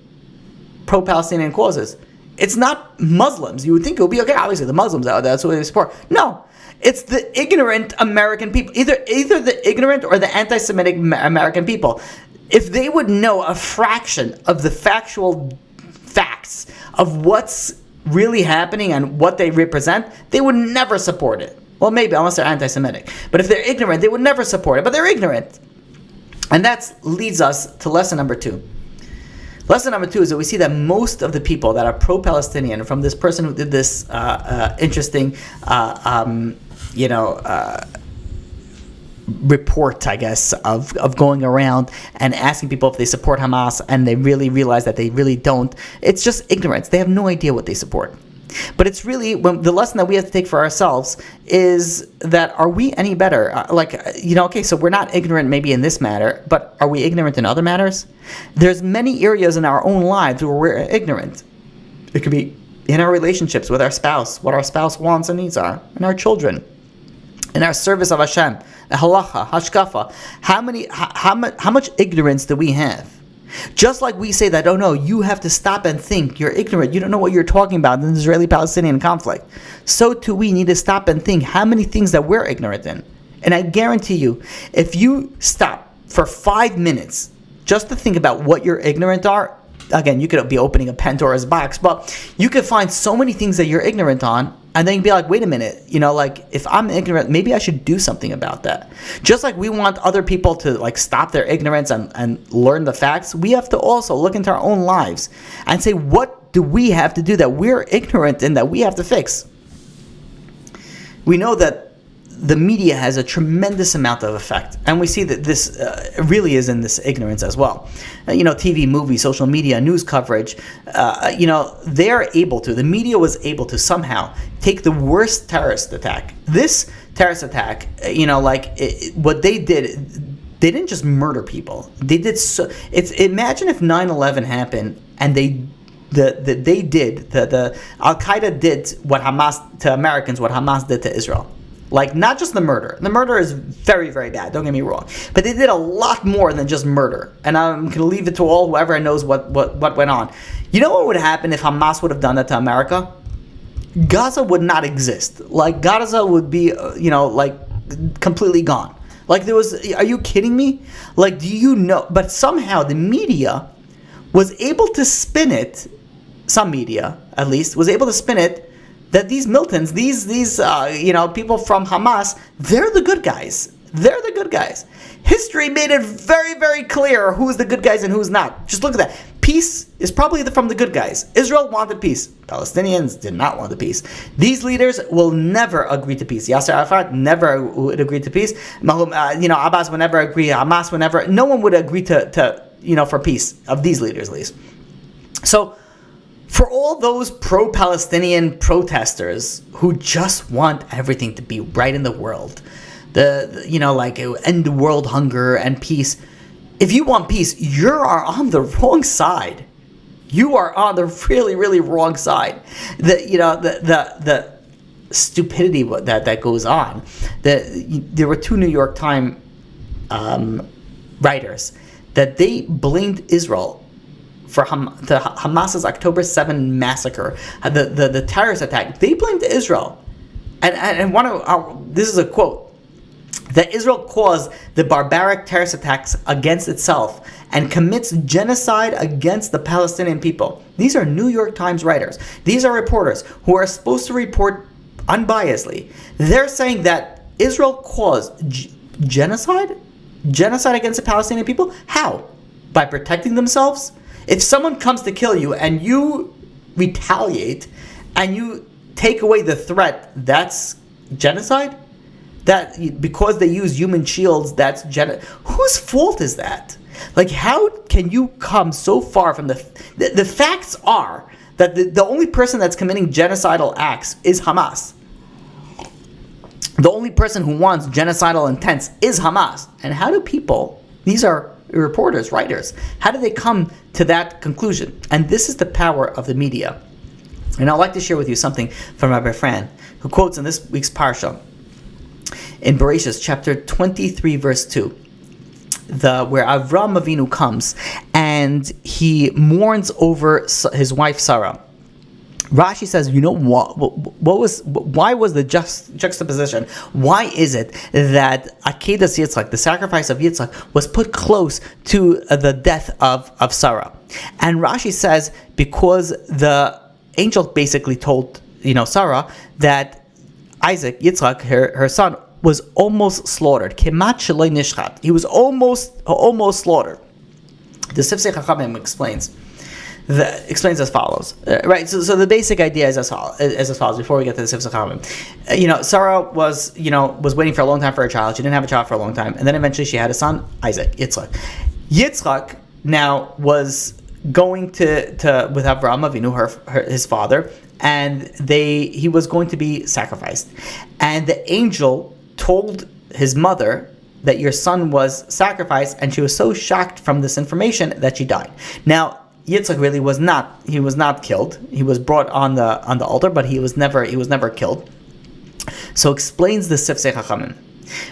pro-Palestinian causes? It's not Muslims. You would think it would be, okay, obviously the Muslims, that's what they support. No. It's the ignorant American people, either the ignorant or the anti-Semitic American people. if they would know a fraction of the factual facts of what's really happening and what they represent, they would never support it. Well, maybe, unless they're anti-Semitic. But if they're ignorant, they would never support it. But they're ignorant. And that leads us to lesson number 2. Lesson number 2 is that we see that most of the people that are pro-Palestinian, from this person who did this interesting, report, I guess, of going around and asking people if they support Hamas, and they really realize that they really don't. It's just ignorance. They have no idea what they support. But it's really, the lesson that we have to take for ourselves is that, are we any better? Okay, so we're not ignorant maybe in this matter, but are we ignorant in other matters? There's many areas in our own lives where we're ignorant. It could be in our relationships with our spouse, what our spouse wants and needs are, and our children, in our service of Hashem, the halacha, hashkafa. How much ignorance do we have? Just like we say that, oh no, you have to stop and think, you're ignorant, you don't know what you're talking about in the Israeli-Palestinian conflict. So too we need to stop and think how many things that we're ignorant in. And I guarantee you, if you stop for 5 minutes just to think about what you're ignorant are, again, you could be opening a Pandora's box, but you could find so many things that you're ignorant on, and then you'd be like, wait a minute, if I'm ignorant, maybe I should do something about that. Just like we want other people to stop their ignorance and learn the facts, we have to also look into our own lives and say, what do we have to do that we're ignorant in that we have to fix? We know that the media has a tremendous amount of effect, and we see that this really is in this ignorance as well. TV, movies, social media, news coverage, the media was able to somehow take the worst terrorist attack. This terrorist attack, what they did, they didn't just murder people. They did imagine if 9/11 happened and the Al-Qaeda did what Hamas to Americans, what Hamas did to Israel. Not just the murder. The murder is very, very bad, don't get me wrong. But they did a lot more than just murder. And I'm going to leave it to whoever knows what went on. You know what would happen if Hamas would have done that to America? Gaza would not exist. Gaza would be, completely gone. Are you kidding me? Do you know? But somehow the media was able to spin it, some media at least, was able to spin it, that these militants, these people from Hamas, they're the good guys. They're the good guys. History made it very, very clear who's the good guys and who's not. Just look at that. Peace is probably from the good guys. Israel wanted peace. Palestinians did not want the peace. These leaders will never agree to peace. Yasser Arafat never would agree to peace. Abbas would never agree. Hamas would never. No one would agree to for peace, of these leaders at least. So, for all those pro-Palestinian protesters who just want everything to be right in the world, end world hunger and peace, if you want peace, you are on the wrong side. You are on the really, really wrong side. The stupidity that goes on. There were 2 New York Times writers that they blamed Israel for the Hamas's October 7 massacre, the terrorist attack. They blamed Israel, and this is a quote, that Israel caused the barbaric terrorist attacks against itself and commits genocide against the Palestinian people. These are New York Times writers. These are reporters who are supposed to report unbiasedly. They're saying that Israel caused genocide against the Palestinian people. How? By protecting themselves? If someone comes to kill you and you retaliate and you take away the threat, that's genocide? That because they use human shields, that's genocide? Whose fault is that? How can you come so far from the facts are that the only person that's committing genocidal acts is Hamas. The only person who wants genocidal intents is Hamas. And how do people, these are reporters, writers, how do they come to that conclusion? And this is the power of the media. And I'd like to share with you something from Rabbi Fran, who quotes in this week's parsha, in Bereshis chapter 23, verse 2, where Avraham Avinu comes and he mourns over his wife Sarah. Rashi says, you know why was the juxtaposition? Why is it that Akedas Yitzchak, the sacrifice of Yitzchak, was put close to the death of Sarah? And Rashi says, because the angel basically told, Sarah, that Isaac, Yitzchak, her son, was almost slaughtered. Kemat sheloi nishchat. He was almost slaughtered. The Sifsei Chachamim explains as follows, right? So the basic idea is as follows. Before we get to the Sifsei Chachamim, Sarah was waiting for a long time for a child. She didn't have a child for a long time, and then eventually she had a son, Isaac, Yitzchak. Yitzchak now was going to with Avraham Avinu, his father, and he was going to be sacrificed, and the angel told his mother that your son was sacrificed, and she was so shocked from this information that she died. Now, Yitzchak really was not killed. He was brought on the altar, but he was never killed. So explains the Sifsei Chachamim.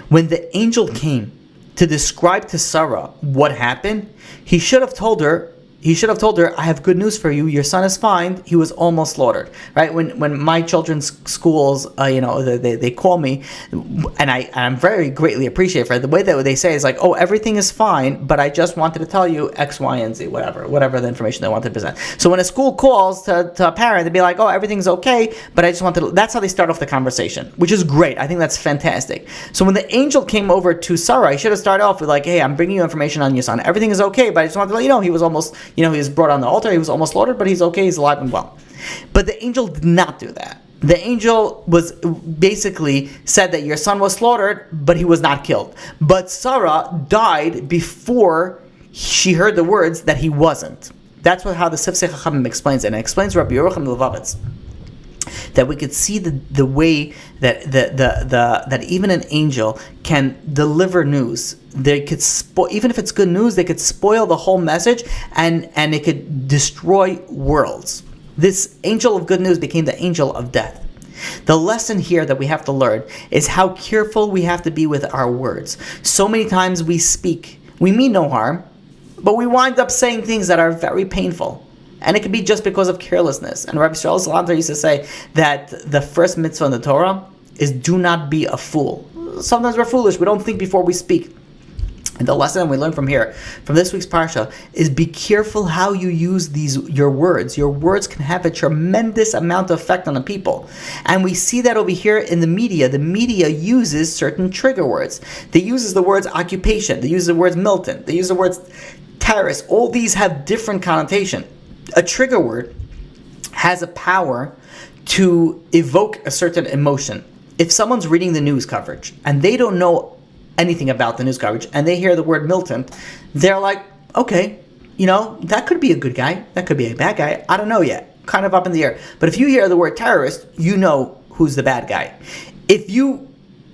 When the angel came to describe to Sarah what happened, he should have told her, I have good news for you. Your son is fine. He was almost slaughtered. Right? When my children's schools, they call me, and I'm very greatly appreciative for it. The way that they say is like, oh, everything is fine, but I just wanted to tell you X, Y, and Z, whatever the information they wanted to present. So when a school calls to a parent, they'd be like, oh, everything's okay, but I just wanted to. That's how they start off the conversation, which is great. I think that's fantastic. So when the angel came over to Sarah, he should have started off with like, hey, I'm bringing you information on your son. Everything is okay, but I just wanted to let you know he was almost. He was brought on the altar. He was almost slaughtered, but he's okay. He's alive and well. But the angel did not do that. The angel was basically said that your son was slaughtered, but he was not killed. But Sarah died before she heard the words that he wasn't. That's how the Sifsei Chachamim explains it. And it explains Rabbi Yerucham Levavitz that we could see the way that that even an angel can deliver news. They could even if it's good news, they could spoil the whole message, and it could destroy worlds. This angel of good news became the angel of death. The lesson here that we have to learn is how careful we have to be with our words. So many times we speak, we mean no harm, but we wind up saying things that are very painful. And it could be just because of carelessness. And Rabbi Yisrael Salanter used to say that the first mitzvah in the Torah is do not be a fool. Sometimes we're foolish. We don't think before we speak. And the lesson we learn from here, from this week's parsha, is be careful how you use your words. Your words can have a tremendous amount of effect on the people. And we see that over here in the media. The media uses certain trigger words. They use the words occupation. They use the words militant. They use the words terrorist. All these have different connotation. A trigger word has a power to evoke a certain emotion. If someone's reading the news coverage and they don't know anything about the news coverage and they hear the word militant, they're like, okay, that could be a good guy, that could be a bad guy, I don't know yet, kind of up in the air. But if you hear the word terrorist, you know who's the bad guy. If you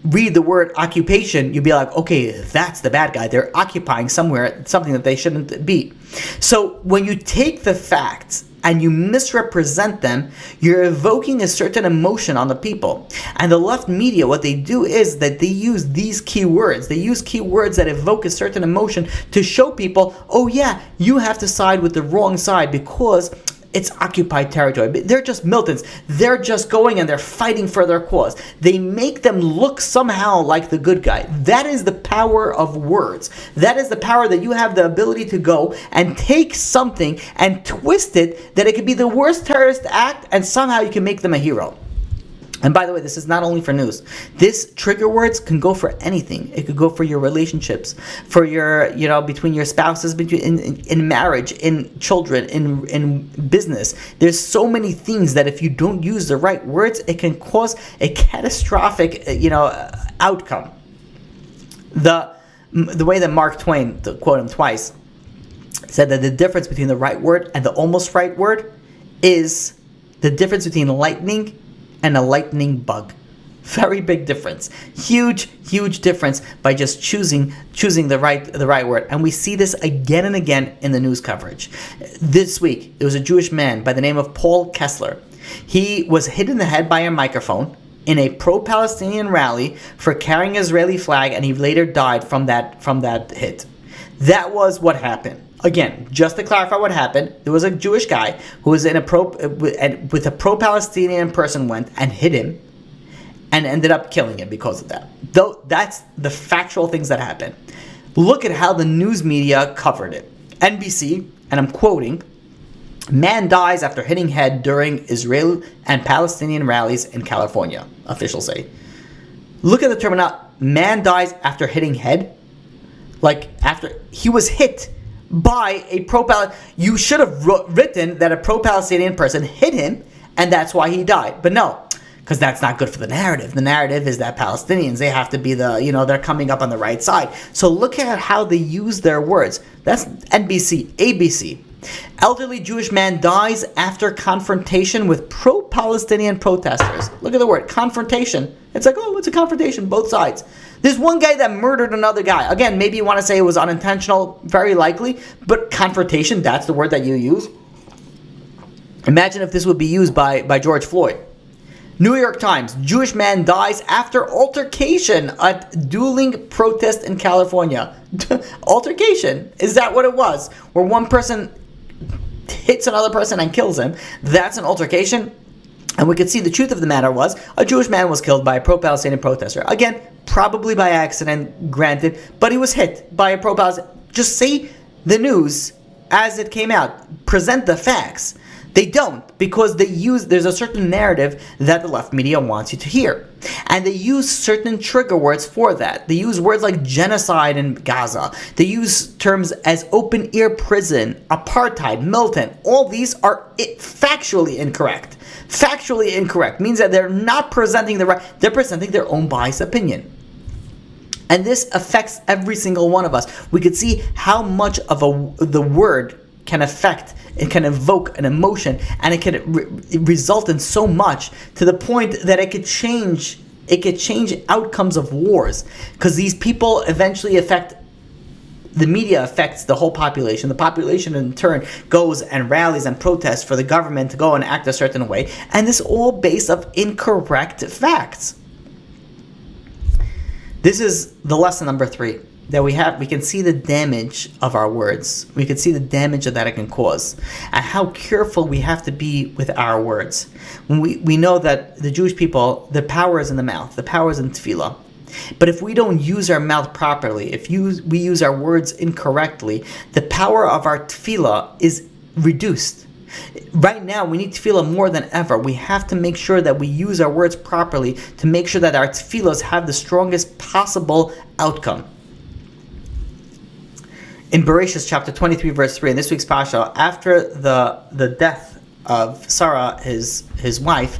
read the word occupation, you'd be like, okay, that's the bad guy. They're occupying somewhere, something that they shouldn't be. So when you take the facts and you misrepresent them, you're evoking a certain emotion on the people. And the left media, what they do is that they use these keywords. They use keywords that evoke a certain emotion to show people, oh yeah, you have to side with the wrong side because it's occupied territory. They're just militants. They're just going and they're fighting for their cause. They make them look somehow like the good guy. That is the power of words. That is the power that you have the ability to go and take something and twist it that it could be the worst terrorist act and somehow you can make them a hero. And by the way, this is not only for news. This trigger words can go for anything. It could go for your relationships, for your, between your spouses, in marriage, in children, in business. There's so many things that if you don't use the right words, it can cause a catastrophic, outcome. The way that Mark Twain, to quote him twice, said that the difference between the right word and the almost right word is the difference between lightning and a lightning bug. Very big difference. Huge difference by just choosing the right word. And we see this again and again in the news coverage. This week, there was a Jewish man by the name of Paul Kessler. He was hit in the head by a microphone in a pro-Palestinian rally for carrying an Israeli flag, and he later died from that hit. That was what happened. Again, just to clarify what happened, there was a Jewish guy who was with a pro-Palestinian person went and hit him and ended up killing him because of that. Though that's the factual things that happened. Look at how the news media covered it. NBC, and I'm quoting, "Man dies after hitting head during Israel and Palestinian rallies in California," officials say. Look at the terminology. Man dies after hitting head. Like after he was hit by a pro-Palestinian. You should have written that a pro-Palestinian person hit him and that's why he died. But no, because that's not good for the narrative. The narrative is that Palestinians, they have to be they're coming up on the right side. So look at how they use their words. That's NBC, ABC. Elderly Jewish man dies after confrontation with pro-Palestinian protesters. Look at the word, confrontation. It's like, oh, it's a confrontation, both sides. There's one guy that murdered another guy. Again, maybe you want to say it was unintentional, very likely, but confrontation, that's the word that you use. Imagine if this would be used by George Floyd. New York Times, Jewish man dies after altercation at dueling protest in California. Altercation, is that what it was? Where one person hits another person and kills him. That's an altercation. And we could see the truth of the matter was a Jewish man was killed by a pro-Palestinian protester. Again, probably by accident, granted, but he was hit by a pro-Palestinian. Just say the news as it came out. Present the facts. They don't, because there's a certain narrative that the left media wants you to hear. And they use certain trigger words for that. They use words like genocide in Gaza. They use terms as open air prison, apartheid, militant. All these are factually incorrect. Factually incorrect means that they're not presenting the right, they're presenting their own biased opinion. And this affects every single one of us. We could see how much of the word can affect, it can evoke an emotion, and it can result in so much to the point that it could change outcomes of wars, because these people eventually the media affects the whole population. The population in turn goes and rallies and protests for the government to go and act a certain way, and this all based of incorrect facts. This is the lesson number 3. That we can see the damage of our words. We can see the damage that it can cause, and how careful we have to be with our words. When we know that the Jewish people, the power is in the mouth, the power is in tefillah. But if we don't use our mouth properly, if we use our words incorrectly, the power of our tefillah is reduced. Right now, we need tefillah more than ever. We have to make sure that we use our words properly to make sure that our tefillahs have the strongest possible outcome. In Bereshit chapter 23 verse 3, in this week's Pasha, after the death of Sarah, his wife,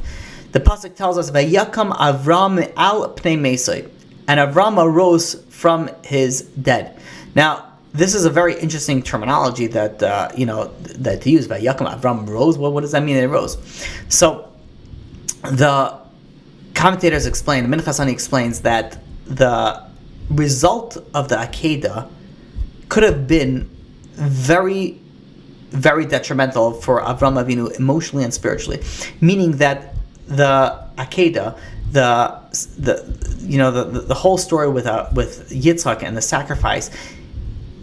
the pasuk tells us, "Vayakam Avram al pnei mesai," and Avram arose from his dead. Now, this is a very interesting terminology that that to use. Vayakam Avram rose. Well, what does that mean? It rose. So the commentators explain. The Minchas Ani explains that the result of the Akedah could have been very, very detrimental for Avram Avinu emotionally and spiritually, meaning that the Akedah, the whole story with Yitzhak and the sacrifice,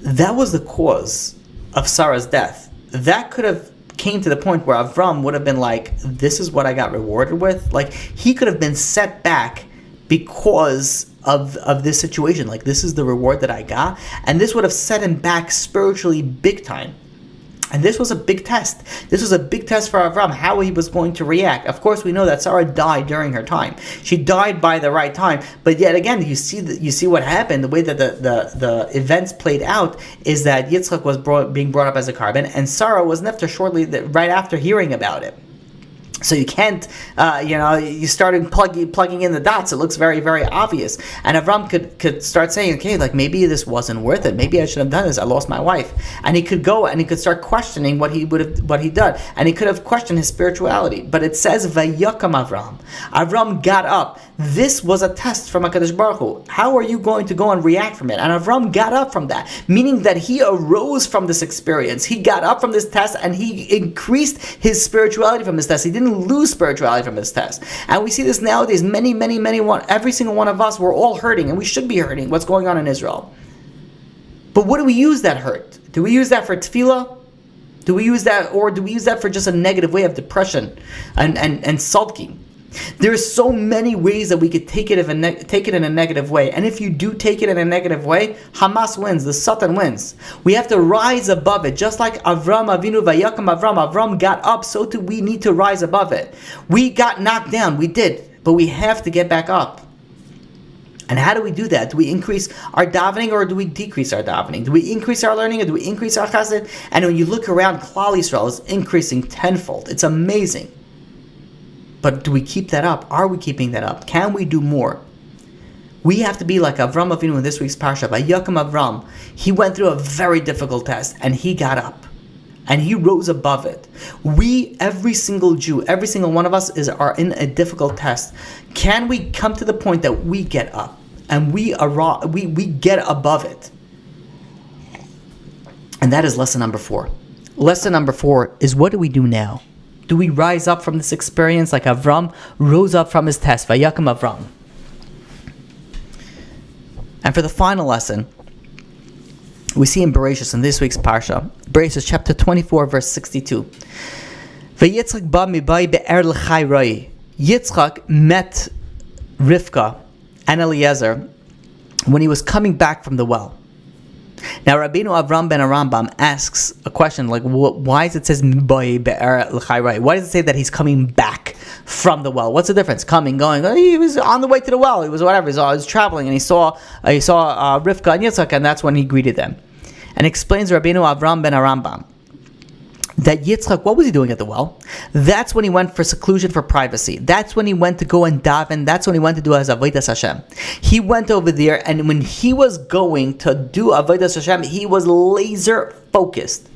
that was the cause of Sarah's death. That could have came to the point where Avram would have been like, "This is what I got rewarded with." Like, he could have been set back because of this situation. Like, this is the reward that I got, and this would have set him back spiritually big time. And this was a big test. This was a big test for Avram, how he was going to react. Of course, we know that Sarah died during her time. She died by the right time, but yet again, you see what happened. The way that the events played out is that Yitzchak was being brought up as a carbon, and Sarah was nifter shortly right after hearing about it. So you can't, you started plugging in the dots. It looks very, very obvious. And Avram could start saying, okay, like, maybe this wasn't worth it. Maybe I should have done this. I lost my wife. And he could go and he could start questioning what he done. And he could have questioned his spirituality. But it says, Vayakam Avram. Avram got up. This was a test from HaKadosh Baruch Hu. How are you going to go and react from it? And Avram got up from that, meaning that he arose from this experience. He got up from this test and he increased his spirituality from this test. He didn't lose spirituality from this test. And we see this nowadays. Every single one of us, we're all hurting, and we should be hurting what's going on in Israel. But what do we use that hurt Do we use that for tefillah? Do we use that, or do we use that for just a negative way of depression and sulking? There's so many ways that we could take it in a negative way. And if you do take it in a negative way, Hamas wins, the Satan wins. We have to rise above it. Just like Avram Avinu Vayakam Avram got up, so too we need to rise above it. We got knocked down, we did, but we have to get back up. And how do we do that? Do we increase our davening or do we decrease our davening? Do we increase our learning or do we increase our chesed? And when you look around, Klal Yisrael is increasing tenfold. It's amazing. But do we keep that up? Are we keeping that up? Can we do more? We have to be like Avram Avinu in this week's parsha. Vayakam Avram, he went through a very difficult test and he got up. And he rose above it. We, every single Jew, every single one of us are in a difficult test. Can we come to the point that we get up and we get above it? And that is lesson number 4. Lesson number 4 is, what do we do now? Do we rise up from this experience like Avram rose up from his test? Vayakam Avram. And for the final lesson, we see in Bereshis, in this week's parsha, Bereshis chapter 24, verse 62. Yitzchak ba mibai be'er l'chai roi. Yitzchak met Rivka and Eliezer when he was coming back from the well. Now, Rabbeinu Avram ben Arambam asks a question like, why does it say mibai be'er l'chai roi? Why does it say that he's coming back from the well? What's the difference? Coming, going. He was on the way to the well. He was whatever. He was traveling, and he saw Rivka and Yitzchak, and that's when he greeted them. And explains Rabbeinu Avram ben Arambam that Yitzchak, what was he doing at the well? That's when he went for seclusion, for privacy. That's when he went to go and daven. That's when he went to do his avodas Hashem. He went over there, and when he was going to do avodas Hashem, he was laser focused.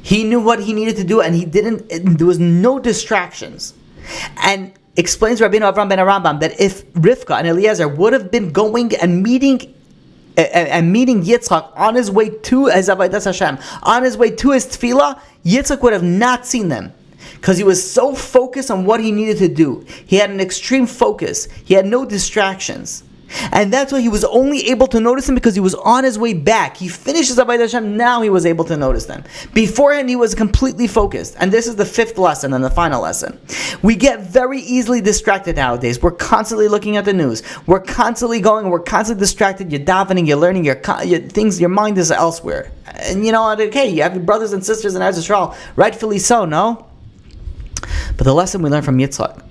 He knew what he needed to do, and there was no distractions. And explains Rabbeinu Avram ben Arambam that if Rivka and Eliezer would have been going and meeting Yitzchak on his way to his avodas Hashem, on his way to his tefillah, Yitzchak would have not seen them, because he was so focused on what he needed to do. He had an extreme focus. He had no distractions. And that's why he was only able to notice them, because he was on his way back. He finished his avodas Hashem, now he was able to notice them. Beforehand, he was completely focused. And this is the 5th lesson and the final lesson. We get very easily distracted nowadays. We're constantly looking at the news. We're constantly distracted. You're davening, you're learning, your mind is elsewhere. And you know, okay, you have your brothers and sisters in Eretz Yisrael, rightfully so, no? But the lesson we learn from Yitzchak,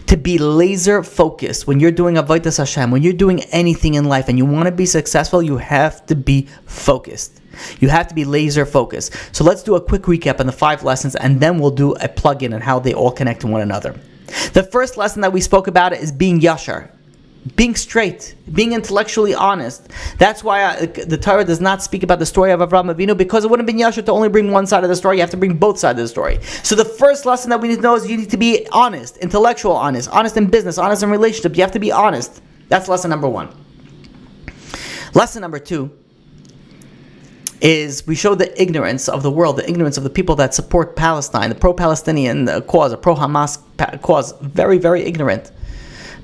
to be laser focused when you're doing avodas Hashem, when you're doing anything in life and you want to be successful, you have to be focused. You have to be laser focused. So let's do a quick recap on the 5 lessons, and then we'll do a plug-in on how they all connect to one another. The first lesson that we spoke about is being yashar, being straight, being intellectually honest. That's why the Torah does not speak about the story of Avraham Avinu, because it wouldn't have been yashar to only bring one side of the story. You have to bring both sides of the story. So the first lesson that we need to know is you need to be honest, intellectual honest in business, honest in relationship. You have to be honest. That's lesson number 1. Lesson number 2 is we show the ignorance of the world, the ignorance of the people that support Palestine, the pro-Palestinian cause, the pro-Hamas cause. Very, very ignorant.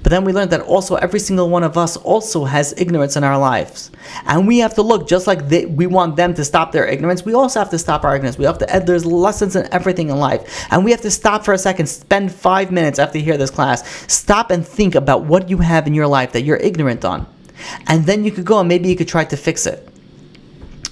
But then we learned that also every single one of us also has ignorance in our lives. And we have to look, just like we want them to stop their ignorance, we also have to stop our ignorance. We have to there's lessons in everything in life. And we have to stop for a second, spend 5 minutes after you hear this class, stop and think about what you have in your life that you're ignorant on. And then you could go and maybe you could try to fix it.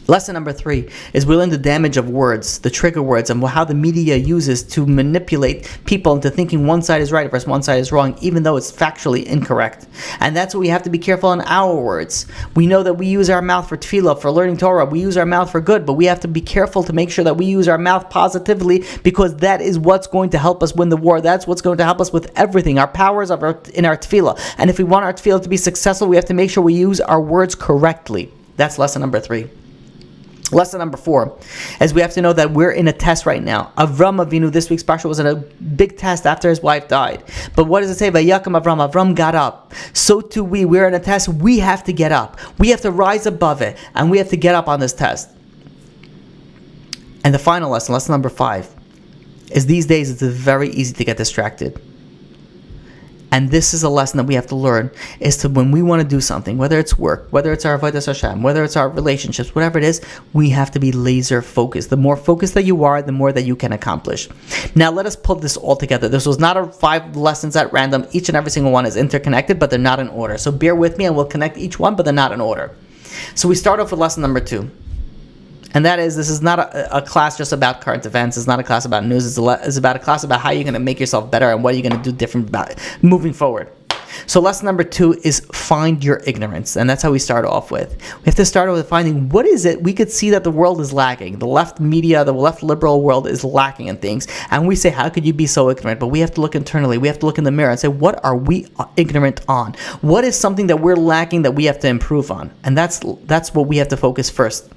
Lesson number 3 is we learn the damage of words, the trigger words, and how the media uses to manipulate people into thinking one side is right versus one side is wrong, even though it's factually incorrect. And that's why we have to be careful in our words. We know that we use our mouth for tefillah, for learning Torah. We use our mouth for good, but we have to be careful to make sure that we use our mouth positively, because that is what's going to help us win the war. That's what's going to help us with everything. Our powers are in our tefillah. And if we want our tefillah to be successful, we have to make sure we use our words correctly. That's lesson number 3. Lesson number 4 is we have to know that we're in a test right now. Avram Avinu, this week's parsha, was in a big test after his wife died. But what does it say? Vayakam Avram. Avram got up. So too we're in a test. We have to get up. We have to rise above it, and we have to get up on this test. And the final lesson, lesson number 5, is these days it's very easy to get distracted. And this is a lesson that we have to learn, is to when we want to do something, whether it's work, whether it's our avodas Hashem, whether it's our relationships, whatever it is, we have to be laser focused. The more focused that you are, the more that you can accomplish. Now let us pull this all together. This was not a 5 lessons at random. Each and every single one is interconnected, but they're not in order. So bear with me and we'll connect each one, but they're not in order. So we start off with lesson number 2. And that is, this is not a class just about current events. It's not a class about news. It's about a class about how you're going to make yourself better and what you're going to do different about it, moving forward. So lesson number 2 is find your ignorance. And that's how we start off with. We have to start with finding what is it. We could see that the world is lacking. The left media, the left liberal world is lacking in things. And we say, how could you be so ignorant? But we have to look internally. We have to look in the mirror and say, what are we ignorant on? What is something that we're lacking that we have to improve on? And that's what we have to focus first.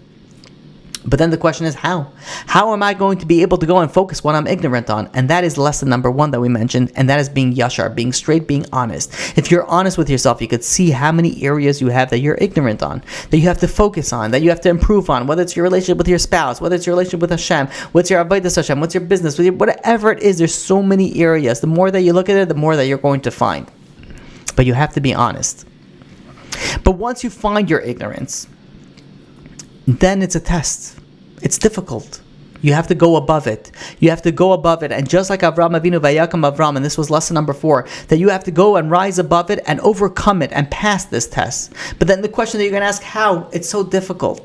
But then the question is how? How am I going to be able to go and focus what I'm ignorant on? And that is lesson number 1 that we mentioned, and that is being yashar, being straight, being honest. If you're honest with yourself, you could see how many areas you have that you're ignorant on, that you have to focus on, that you have to improve on, whether it's your relationship with your spouse, whether it's your relationship with Hashem, what's your avodas Hashem, what's your business, whatever it is, there's so many areas. The more that you look at it, the more that you're going to find. But you have to be honest. But once you find your ignorance, then it's a test. It's difficult. You have to go above it. You have to go above it. And just like Avraham Avinu, Vayakam Avram, and this was lesson number 4, that you have to go and rise above it and overcome it and pass this test. But then the question that you're going to ask, how? It's so difficult.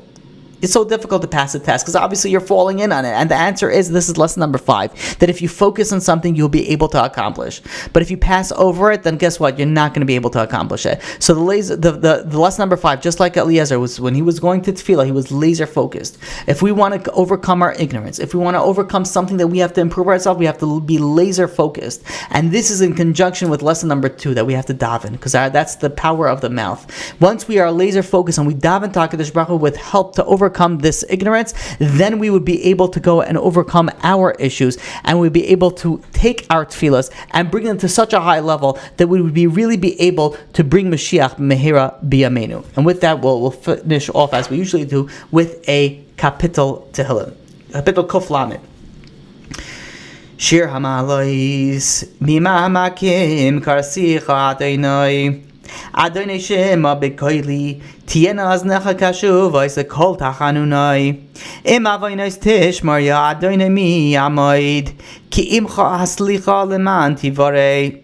It's so difficult to pass the test because obviously you're falling in on it. And the answer is, this is lesson number 5, that if you focus on something, you'll be able to accomplish. But if you pass over it, then guess what? You're not going to be able to accomplish it. So the lesson number 5, just like Eliezer was when he was going to tefillah, he was laser focused. If we want to overcome our ignorance, if we want to overcome something that we have to improve ourselves, we have to be laser focused. And this is in conjunction with lesson number 2, that we have to daven, because that's the power of the mouth. Once we are laser focused and we daven to HaKadosh Baruch Hu with help to overcome this ignorance, then we would be able to go and overcome our issues, and we'd be able to take our tefillas and bring them to such a high level that we would really be able to bring Mashiach Mehira B'Yameinu. And with that, we'll finish off as we usually do with a kapitel Tehillim, kapitel Kuf Lamed. Shir Hamalais Mima Hamakim Karsicha Adonai Adonai Shema Bekoili Tiena Aznecha Kashuv Vaisa Kol Tachanunai Im Avoinos Tishmar Ya Adonai Mi Yamoid Ki Imcha Haslicha Leman Tivarei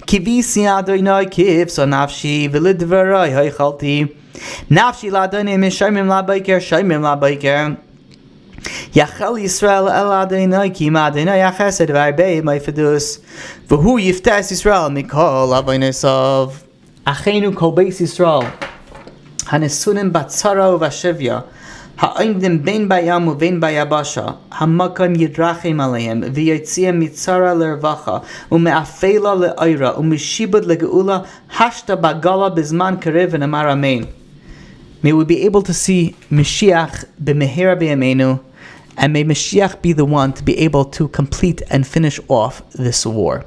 Ki Visi Adonai Kiv So Nafshi Vilidvarai Haichalti Nafshi Ladonai Mishaimim Labaiker Shaimim Labaiker Yachel Yisrael El Adonai Ki Ma Adonai Yachesed V'Arbei Ma'ifedus V'Hu Yiftes Yisrael Mikol Avoinesav Achenu Kol Beis Yisrael Hanesunim Batzara V'Ashivya Ha'imdim Bein Bayam U'Bein Bayabasha Hamakam Yidrachim Aleim V'Yotziam Mitzara L'Rvacha U'Me'afela Le'Oira U'Meshibud Le'Geula Hashta Bagala Bizman Karev V'Namar Amen. May we be able to see Mashiach B'Mehira B'Yameinu, and may Mashiach be the one to be able to complete and finish off this war.